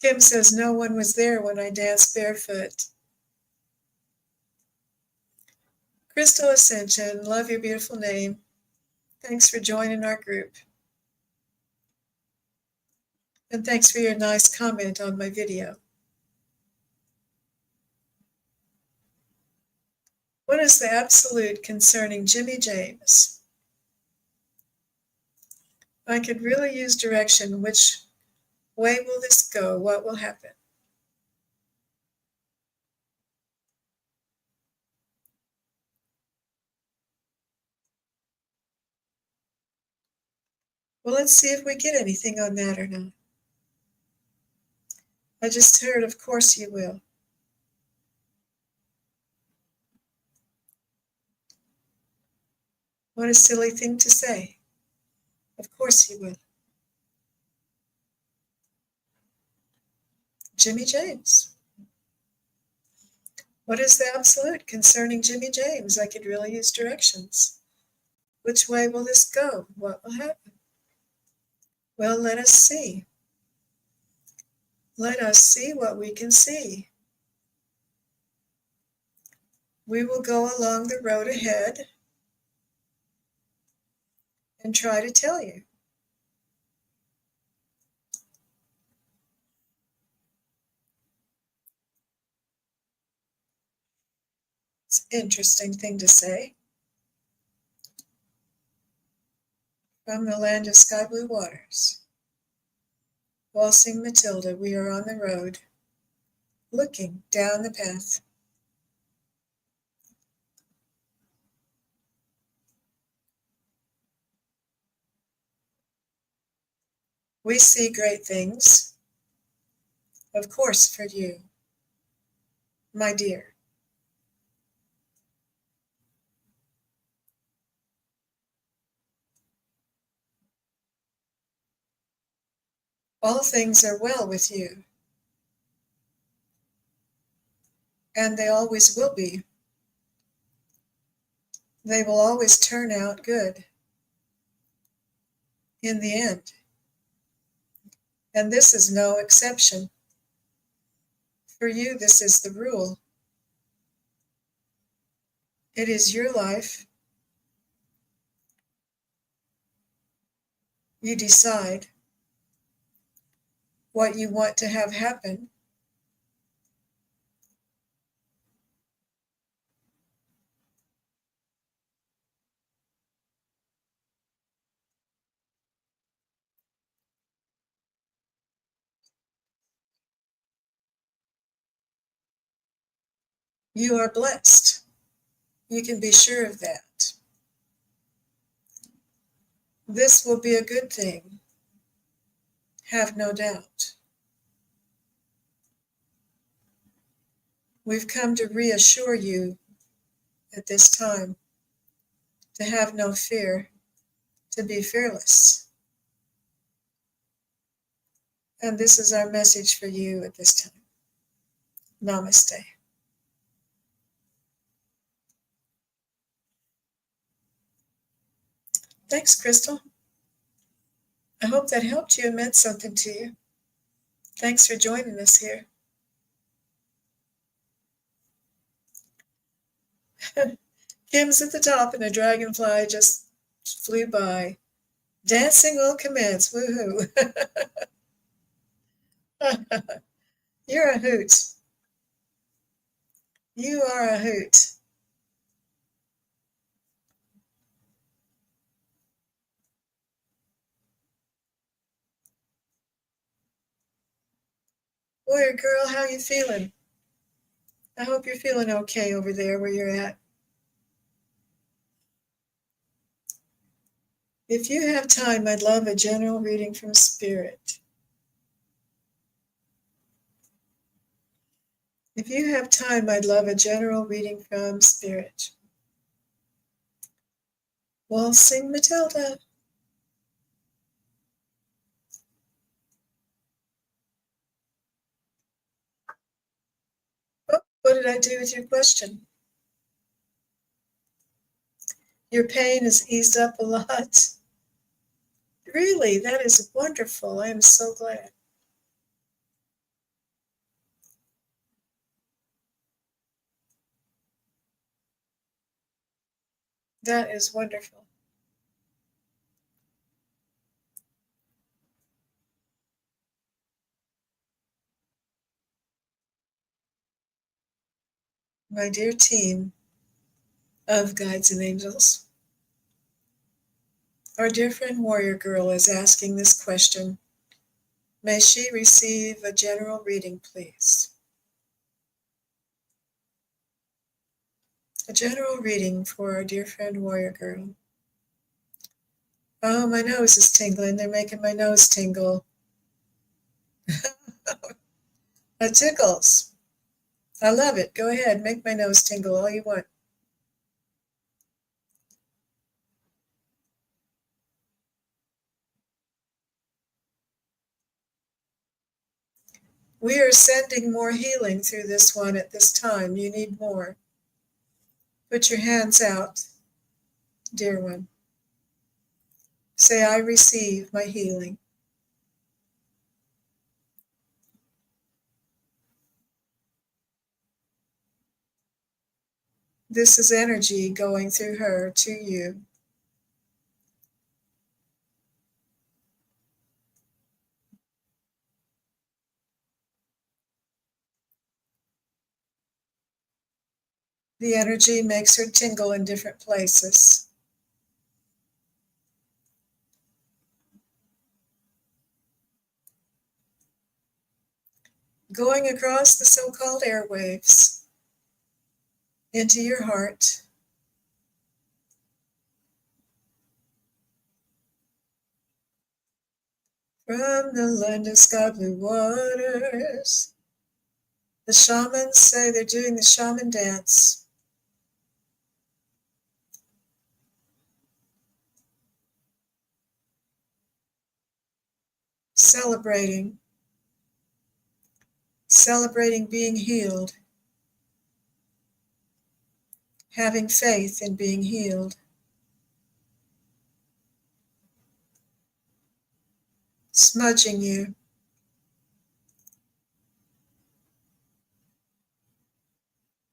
Kim says no one was there when I danced barefoot. Crystal Ascension, love your beautiful name. Thanks for joining our group. And thanks for your nice comment on my video. What is the absolute concerning Jimmy James? I could really use direction. Which way will this go? What will happen? Well, let's see if we get anything on that or not. I just heard, of course you will. What a silly thing to say. Of course you will. Jimmy James. What is the absolute concerning Jimmy James? I could really use directions. Which way will this go? What will happen? Well, let us see. Let us see what we can see. We will go along the road ahead and try to tell you. It's an interesting thing to say. From the land of sky blue waters. Waltzing Matilda, we are on the road, looking down the path. We see great things, of course, for you, my dear. All things are well with you, and they always will be. They will always turn out good in the end. And this is no exception. For you, this is the rule. It is your life. You decide what you want to have happen. You are blessed. You can be sure of that. This will be a good thing. Have no doubt. We've come to reassure you at this time to have no fear, to be fearless. And this is our message for you at this time. Namaste. Thanks, Crystal. I hope that helped you and meant something to you. Thanks for joining us here. Kim's at the top and a dragonfly just flew by. Dancing will commence. Woohoo. You're a hoot. You are a hoot. Boy, girl, how you feeling? I hope you're feeling okay over there where you're at. If you have time, I'd love a general reading from Spirit. If you have time, I'd love a general reading from Spirit. Waltzing Matilda. Oh, what did I do with your question? Your pain has eased up a lot. Really, that is wonderful. I am so glad. That is wonderful. My dear team of guides and angels, our dear friend Warrior Girl is asking this question. May she receive a general reading, please? A general reading for our dear friend Warrior Girl. Oh, my nose is tingling. They're making my nose tingle. It tickles. I love it. Go ahead, make my nose tingle all you want. We are sending more healing through this one at this time. You need more. Put your hands out, dear one. Say, I receive my healing. This is energy going through her to you. The energy makes her tingle in different places. Going across the so-called airwaves into your heart. From the land of sky blue waters. The shamans say they're doing the shaman dance. Celebrating being healed, having faith in being healed, smudging you,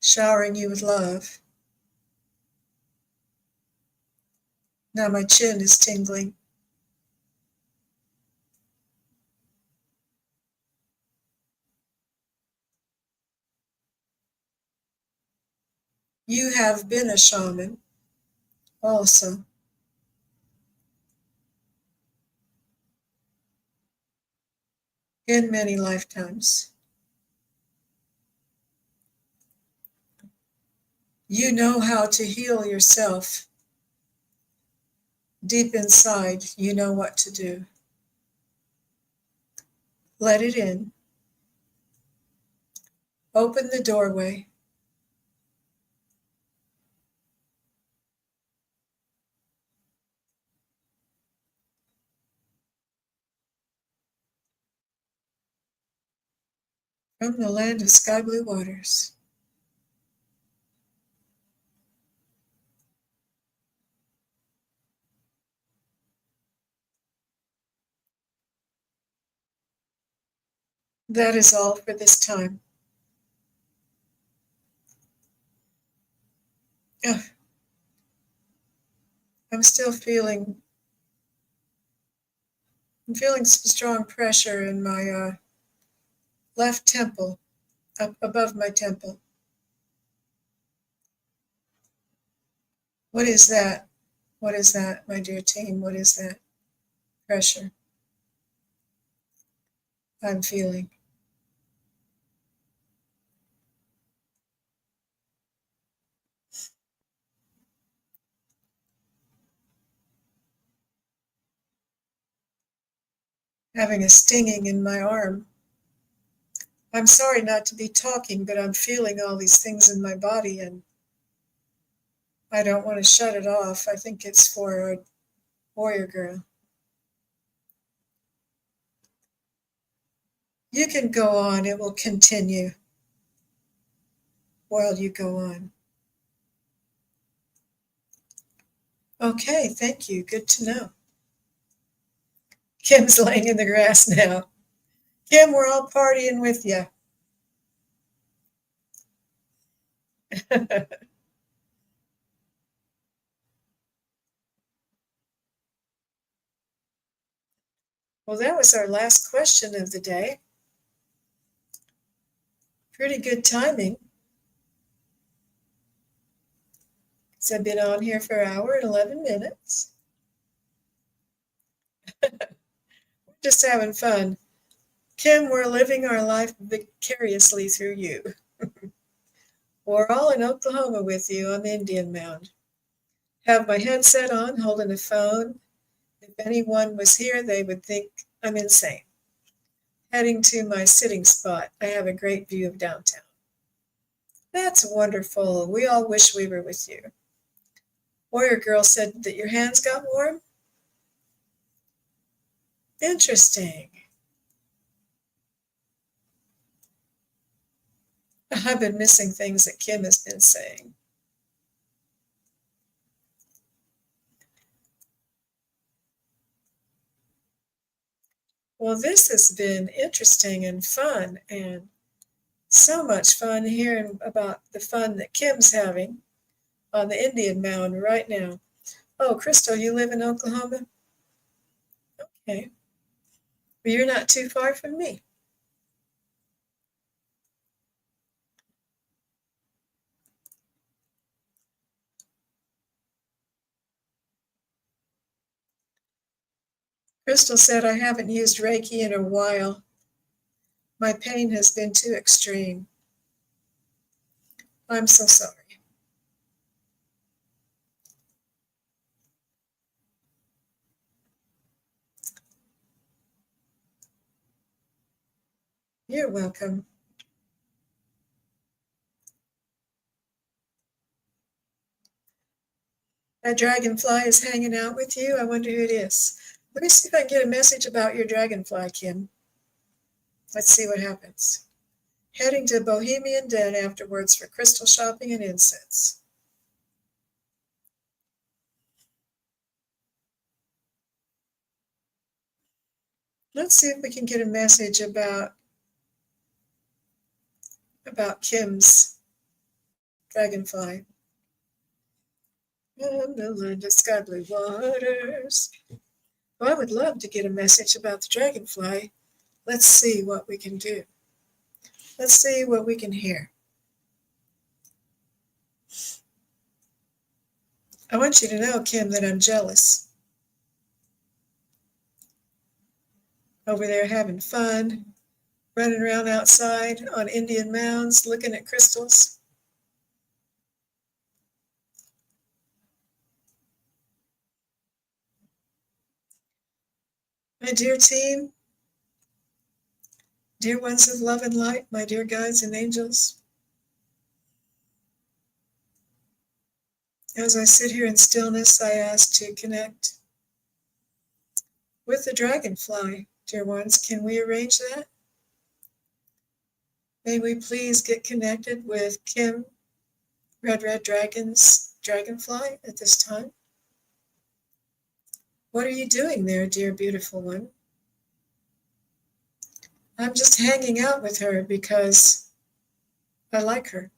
showering you with love. Now my chin is tingling. You have been a shaman also. In many lifetimes. You know how to heal yourself. Deep inside, you know what to do. Let it in. Open the doorway. From the land of sky blue waters. That is all for this time. Ugh, I'm still feeling, I'm feeling some strong pressure in my left temple, up above my temple. What is that? What is that, my dear team? What is that pressure I'm feeling? Having a stinging in my arm. I'm sorry not to be talking, but I'm feeling all these things in my body and I don't want to shut it off. I think it's for a warrior girl. You can go on, it will continue while you go on. Okay, thank you. Good to know. Kim's laying in the grass now. Kim, we're all partying with you. Well, that was our last question of the day. Pretty good timing. So I've been on here for an hour and 11 minutes. We're just having fun. Kim, we're living our life vicariously through you. We're all in Oklahoma with you on the Indian Mound. Have my headset on, holding a phone. If anyone was here, they would think I'm insane. Heading to my sitting spot. I have a great view of downtown. That's wonderful. We all wish we were with you. Warrior Girl said that your hands got warm. Interesting. I've been missing things that Kim has been saying. Well, this has been interesting and fun, and so much fun hearing about the fun that Kim's having on the Indian Mound right now. Oh, Crystal, you live in Oklahoma? Okay. Well, you're not too far from me. Crystal said, I haven't used Reiki in a while. My pain has been too extreme. I'm so sorry. You're welcome. That dragonfly is hanging out with you. I wonder who it is. Let me see if I can get a message about your dragonfly, Kim. Let's see what happens. Heading to Bohemian Den afterwards for crystal shopping and incense. Let's see if we can get a message about Kim's dragonfly. And the land of sky blue waters. Well, I would love to get a message about the dragonfly. Let's see what we can do. Let's see what we can hear. I want you to know, Kim, that I'm jealous. Over there having fun, running around outside on Indian mounds, looking at crystals. My dear team, dear ones of love and light, my dear guides and angels, as I sit here in stillness, I ask to connect with the dragonfly. Dear ones, can we arrange that? May we please get connected with Kim, Red Dragon's dragonfly at this time? What are you doing there, dear beautiful one? I'm just hanging out with her because I like her.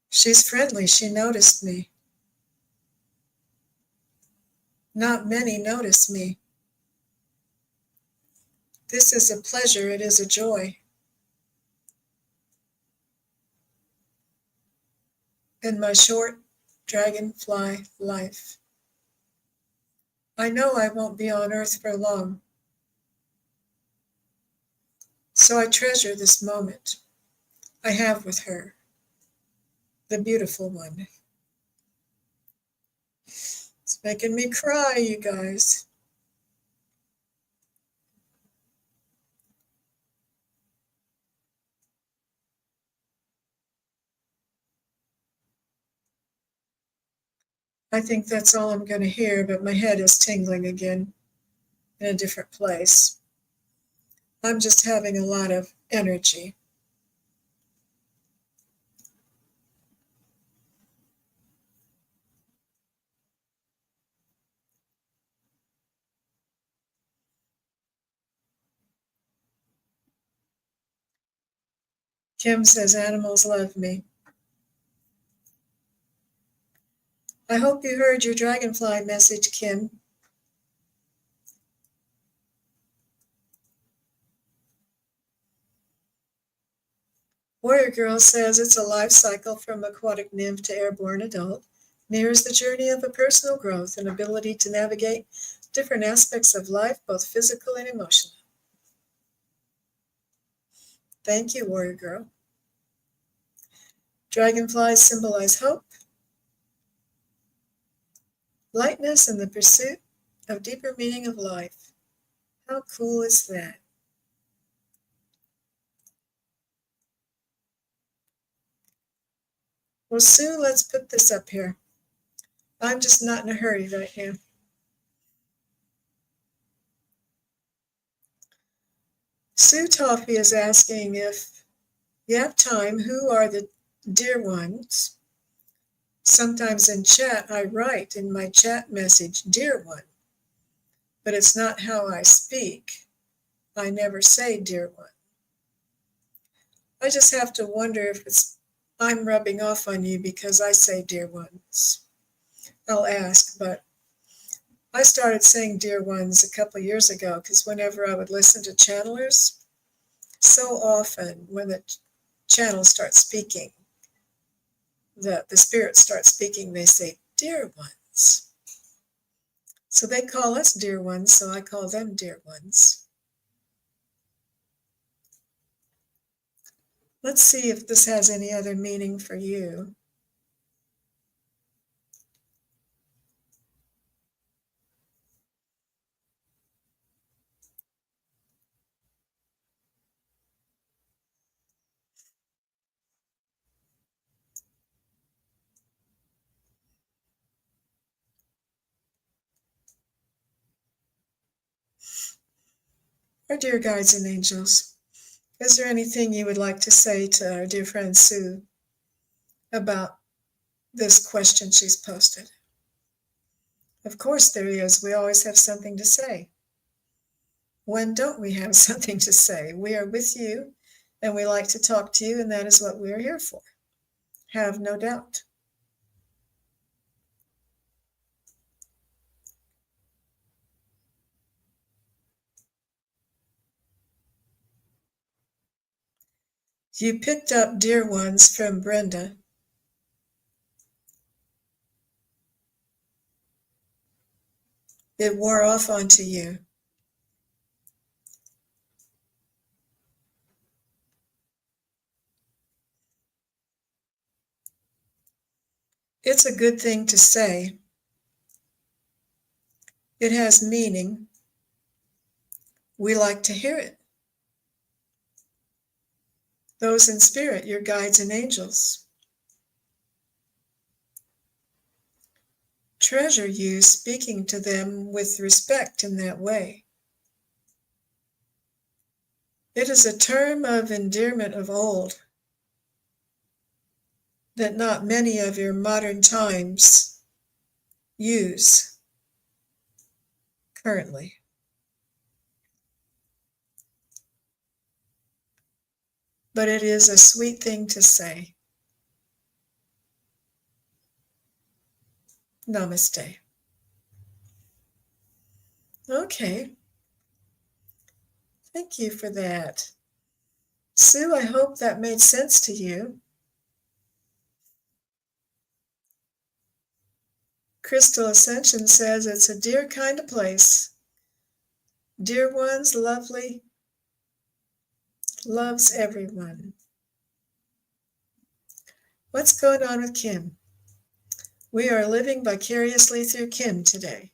She's friendly. She noticed me. Not many notice me. This is a pleasure. It is a joy. In my short dragonfly life, I know I won't be on earth for long. So I treasure this moment I have with her, the beautiful one. It's making me cry, you guys. I think that's all I'm going to hear, but my head is tingling again in a different place. I'm just having a lot of energy. Kim says animals love me. I hope you heard your dragonfly message, Kim. Warrior Girl says it's a life cycle from aquatic nymph to airborne adult, mirrors the journey of a personal growth and ability to navigate different aspects of life, both physical and emotional. Thank you, Warrior Girl. Dragonflies symbolize hope, lightness, and the pursuit of deeper meaning of life. How cool is that? Well, Sue, let's put this up here. I'm just not in a hurry right now. Sue Toffee is asking if you have time, who are the dear ones? Sometimes in chat, I write in my chat message, dear one, but it's not how I speak. I never say dear one. I just have to wonder if I'm rubbing off on you because I say dear ones. I'll ask, but I started saying dear ones a couple of years ago because whenever I would listen to channelers, so often when the channel starts speaking, the spirits start speaking, they say dear ones. So they call us dear ones, so I call them dear ones. Let's see if this has any other meaning for you. Our dear guides and angels, is there anything you would like to say to our dear friend Sue about this question she's posted? Of course there is. We always have something to say. When don't we have something to say? We are with you and we like to talk to you, and that is what we are here for. Have no doubt. You picked up dear ones from Brenda. It wore off onto you. It's a good thing to say. It has meaning. We like to hear it. Those in spirit, your guides and angels, treasure you speaking to them with respect in that way. It is a term of endearment of old that not many of your modern times use currently. But it is a sweet thing to say. Namaste. Okay. Thank you for that. Sue, I hope that made sense to you. Crystal Ascension says it's a dear kind of place. Dear ones, lovely, loves everyone. What's going on with Kim? We are living vicariously through Kim today.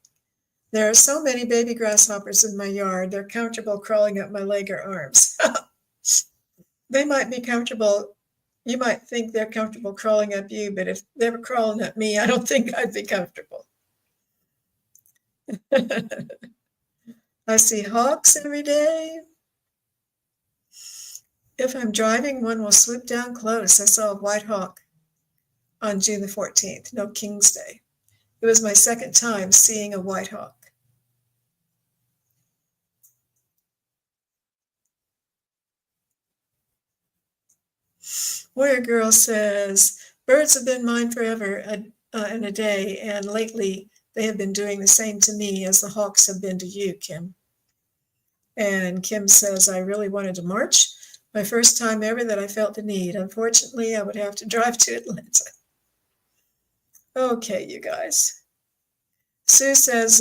There are so many baby grasshoppers in my yard, they're comfortable crawling up my leg or arms. They might be comfortable, you might think they're comfortable crawling up you, but if they were crawling up me, I don't think I'd be comfortable. I see hawks every day. If I'm driving, one will swoop down close. I saw a white hawk on June the 14th, no King's Day. It was my second time seeing a white hawk. Warrior Girl says, birds have been mine forever in a day, and lately they have been doing the same to me as the hawks have been to you, Kim. And Kim says, I really wanted to march. My first time ever that I felt the need. Unfortunately, I would have to drive to Atlanta. Okay, you guys. Sue says,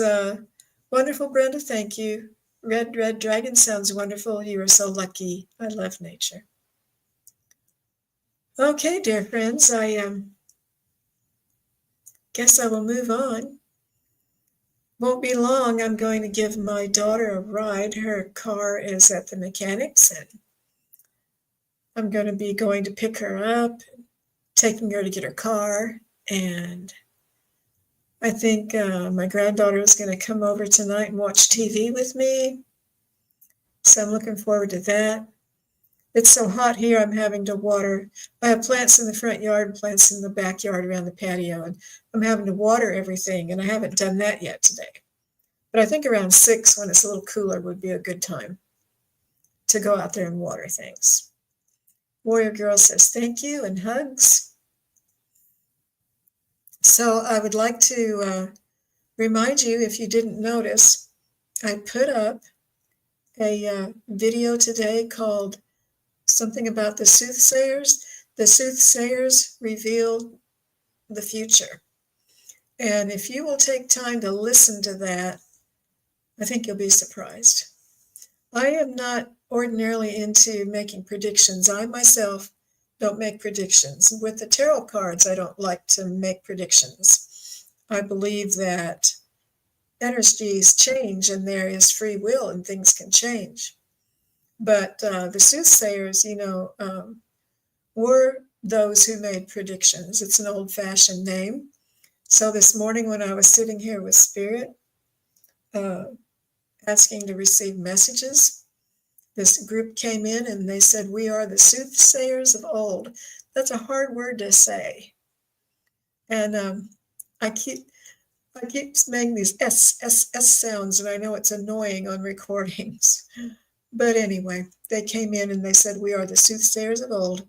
wonderful, Brenda, thank you. Red Dragon sounds wonderful. You are so lucky. I love nature. Okay, dear friends, I guess I will move on. Won't be long. I'm going to give my daughter a ride. Her car is at the mechanics, and I'm going to be going to pick her up, taking her to get her car, and I think my granddaughter is going to come over tonight and watch TV with me. So I'm looking forward to that. It's so hot here, I'm having to water. I have plants in the front yard, plants in the backyard around the patio, and I'm having to water everything, and I haven't done that yet today. But I think around 6, when it's a little cooler, would be a good time to go out there and water things. Warrior Girl says thank you and hugs. So I would like to remind you, if you didn't notice, I put up a video today called something about the soothsayers. The soothsayers reveal the future. And if you will take time to listen to that, I think you'll be surprised. I am not ordinarily into making predictions. I myself don't make predictions. With the tarot cards, I don't like to make predictions. I believe that energies change and there is free will and things can change. But the soothsayers, were those who made predictions. It's an old-fashioned name. So this morning when I was sitting here with Spirit, asking to receive messages, this group came in and they said, we are the soothsayers of old. That's a hard word to say. And I keep making these S sounds, and I know it's annoying on recordings. But anyway, they came in and they said, we are the soothsayers of old.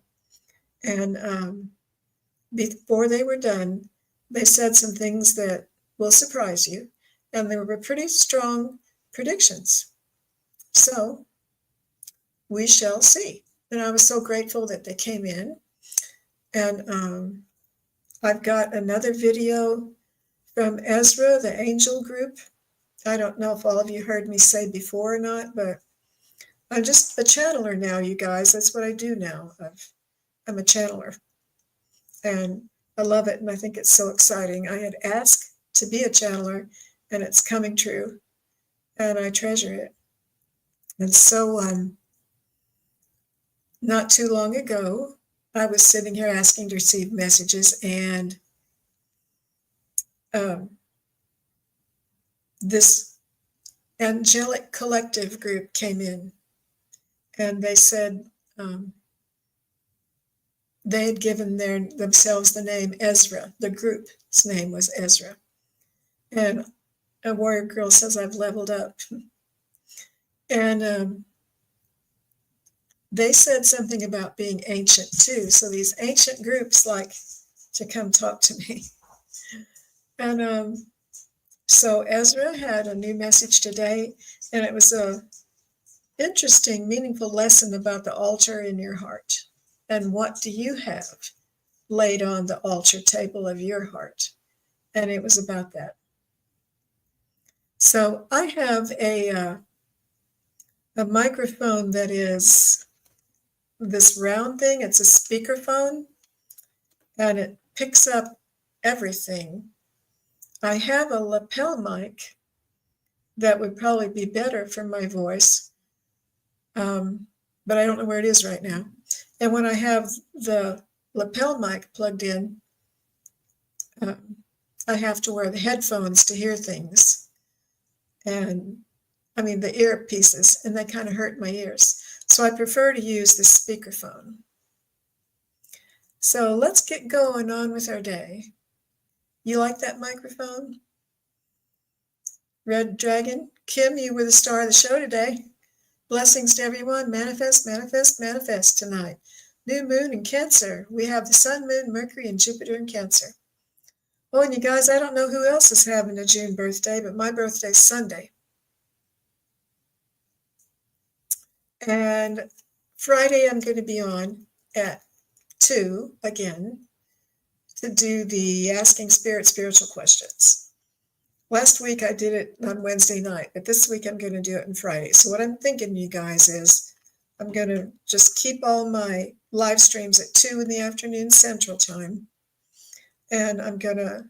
And before they were done, they said some things that will surprise you. And they were pretty strong predictions. So we shall see. And I was so grateful that they came in. And I've got another video from Ezra, the angel group. I don't know if all of you heard me say before or not, but I'm just a channeler now, you guys. That's what I do now. I'm a channeler. And I love it, and I think it's so exciting. I had asked to be a channeler and it's coming true, and I treasure it. And so, not too long ago, I was sitting here asking to receive messages, and this angelic collective group came in, and they said they had given themselves the name Ezra. The group's name was Ezra. And a warrior girl says, I've leveled up. And they said something about being ancient too. So these ancient groups like to come talk to me. And so Ezra had a new message today, and it was a interesting, meaningful lesson about the altar in your heart. And what do you have laid on the altar table of your heart? And it was about that. So I have a microphone that is this round thing. It's a speakerphone, and it picks up everything. I have a lapel mic that would probably be better for my voice, but I don't know where it is right now. And when I have the lapel mic plugged in, I have to wear the headphones to hear things. And I mean, the earpieces, and they kind of hurt my ears. So I prefer to use the speakerphone. So let's get going on with our day. You like that microphone? Red Dragon, Kim, you were the star of the show today. Blessings to everyone. Manifest, manifest, manifest tonight. New moon in Cancer. We have the sun, moon, Mercury, and Jupiter in Cancer. Oh, and you guys, I don't know who else is having a June birthday, but my birthday's Sunday. And Friday, I'm going to be on at 2 again to do the Asking Spirit Spiritual Questions. Last week, I did it on Wednesday night, but this week, I'm going to do it on Friday. So what I'm thinking, you guys, is I'm going to just keep all my live streams at 2 in the afternoon Central Time. And I'm going to,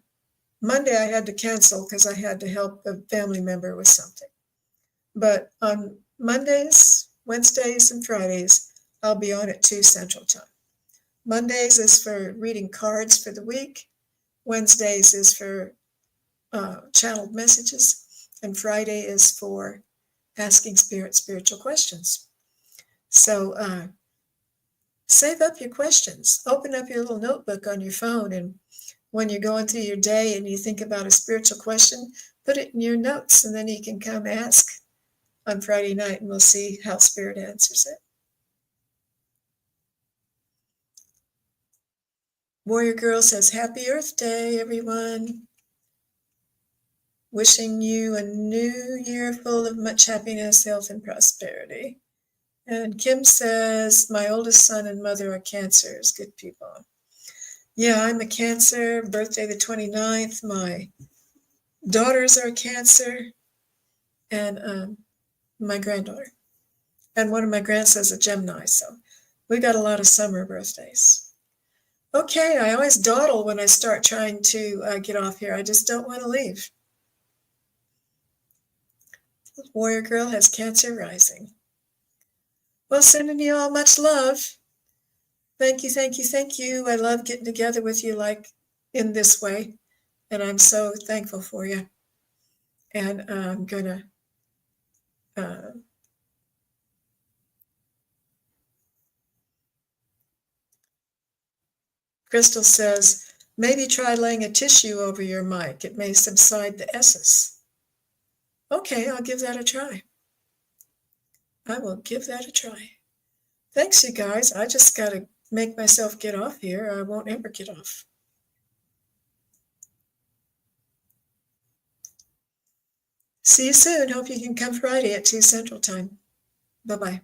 Monday, I had to cancel because I had to help a family member with something. But on Mondays, Wednesdays, and Fridays, I'll be on at 2 Central Time. Mondays is for reading cards for the week. Wednesdays is for channeled messages. And Friday is for asking spiritual questions. So save up your questions. Open up your little notebook on your phone, and when you're going through your day and you think about a spiritual question, put it in your notes, and then you can come ask on Friday night, and we'll see how Spirit answers it. Warrior Girl says, Happy Earth Day, everyone. Wishing you a new year full of much happiness, health, and prosperity. And Kim says, my oldest son and mother are Cancers, good people. Yeah, I'm a Cancer, birthday the 29th. My daughters are Cancer, and my granddaughter. And one of my grandsons is a Gemini, so we got a lot of summer birthdays. Okay, I always dawdle when I start trying to get off here. I just don't want to leave. Warrior Girl has Cancer rising. Well, sending you all much love. Thank you, thank you, thank you. I love getting together with you like in this way, and I'm so thankful for you. And I'm going to Crystal says, maybe try laying a tissue over your mic. It may subside the S's. Okay, I'll give that a try. I will give that a try. Thanks, you guys. I just got to make myself get off here. I won't ever get off. See you soon. Hope you can come Friday at 2 Central Time. Bye-bye.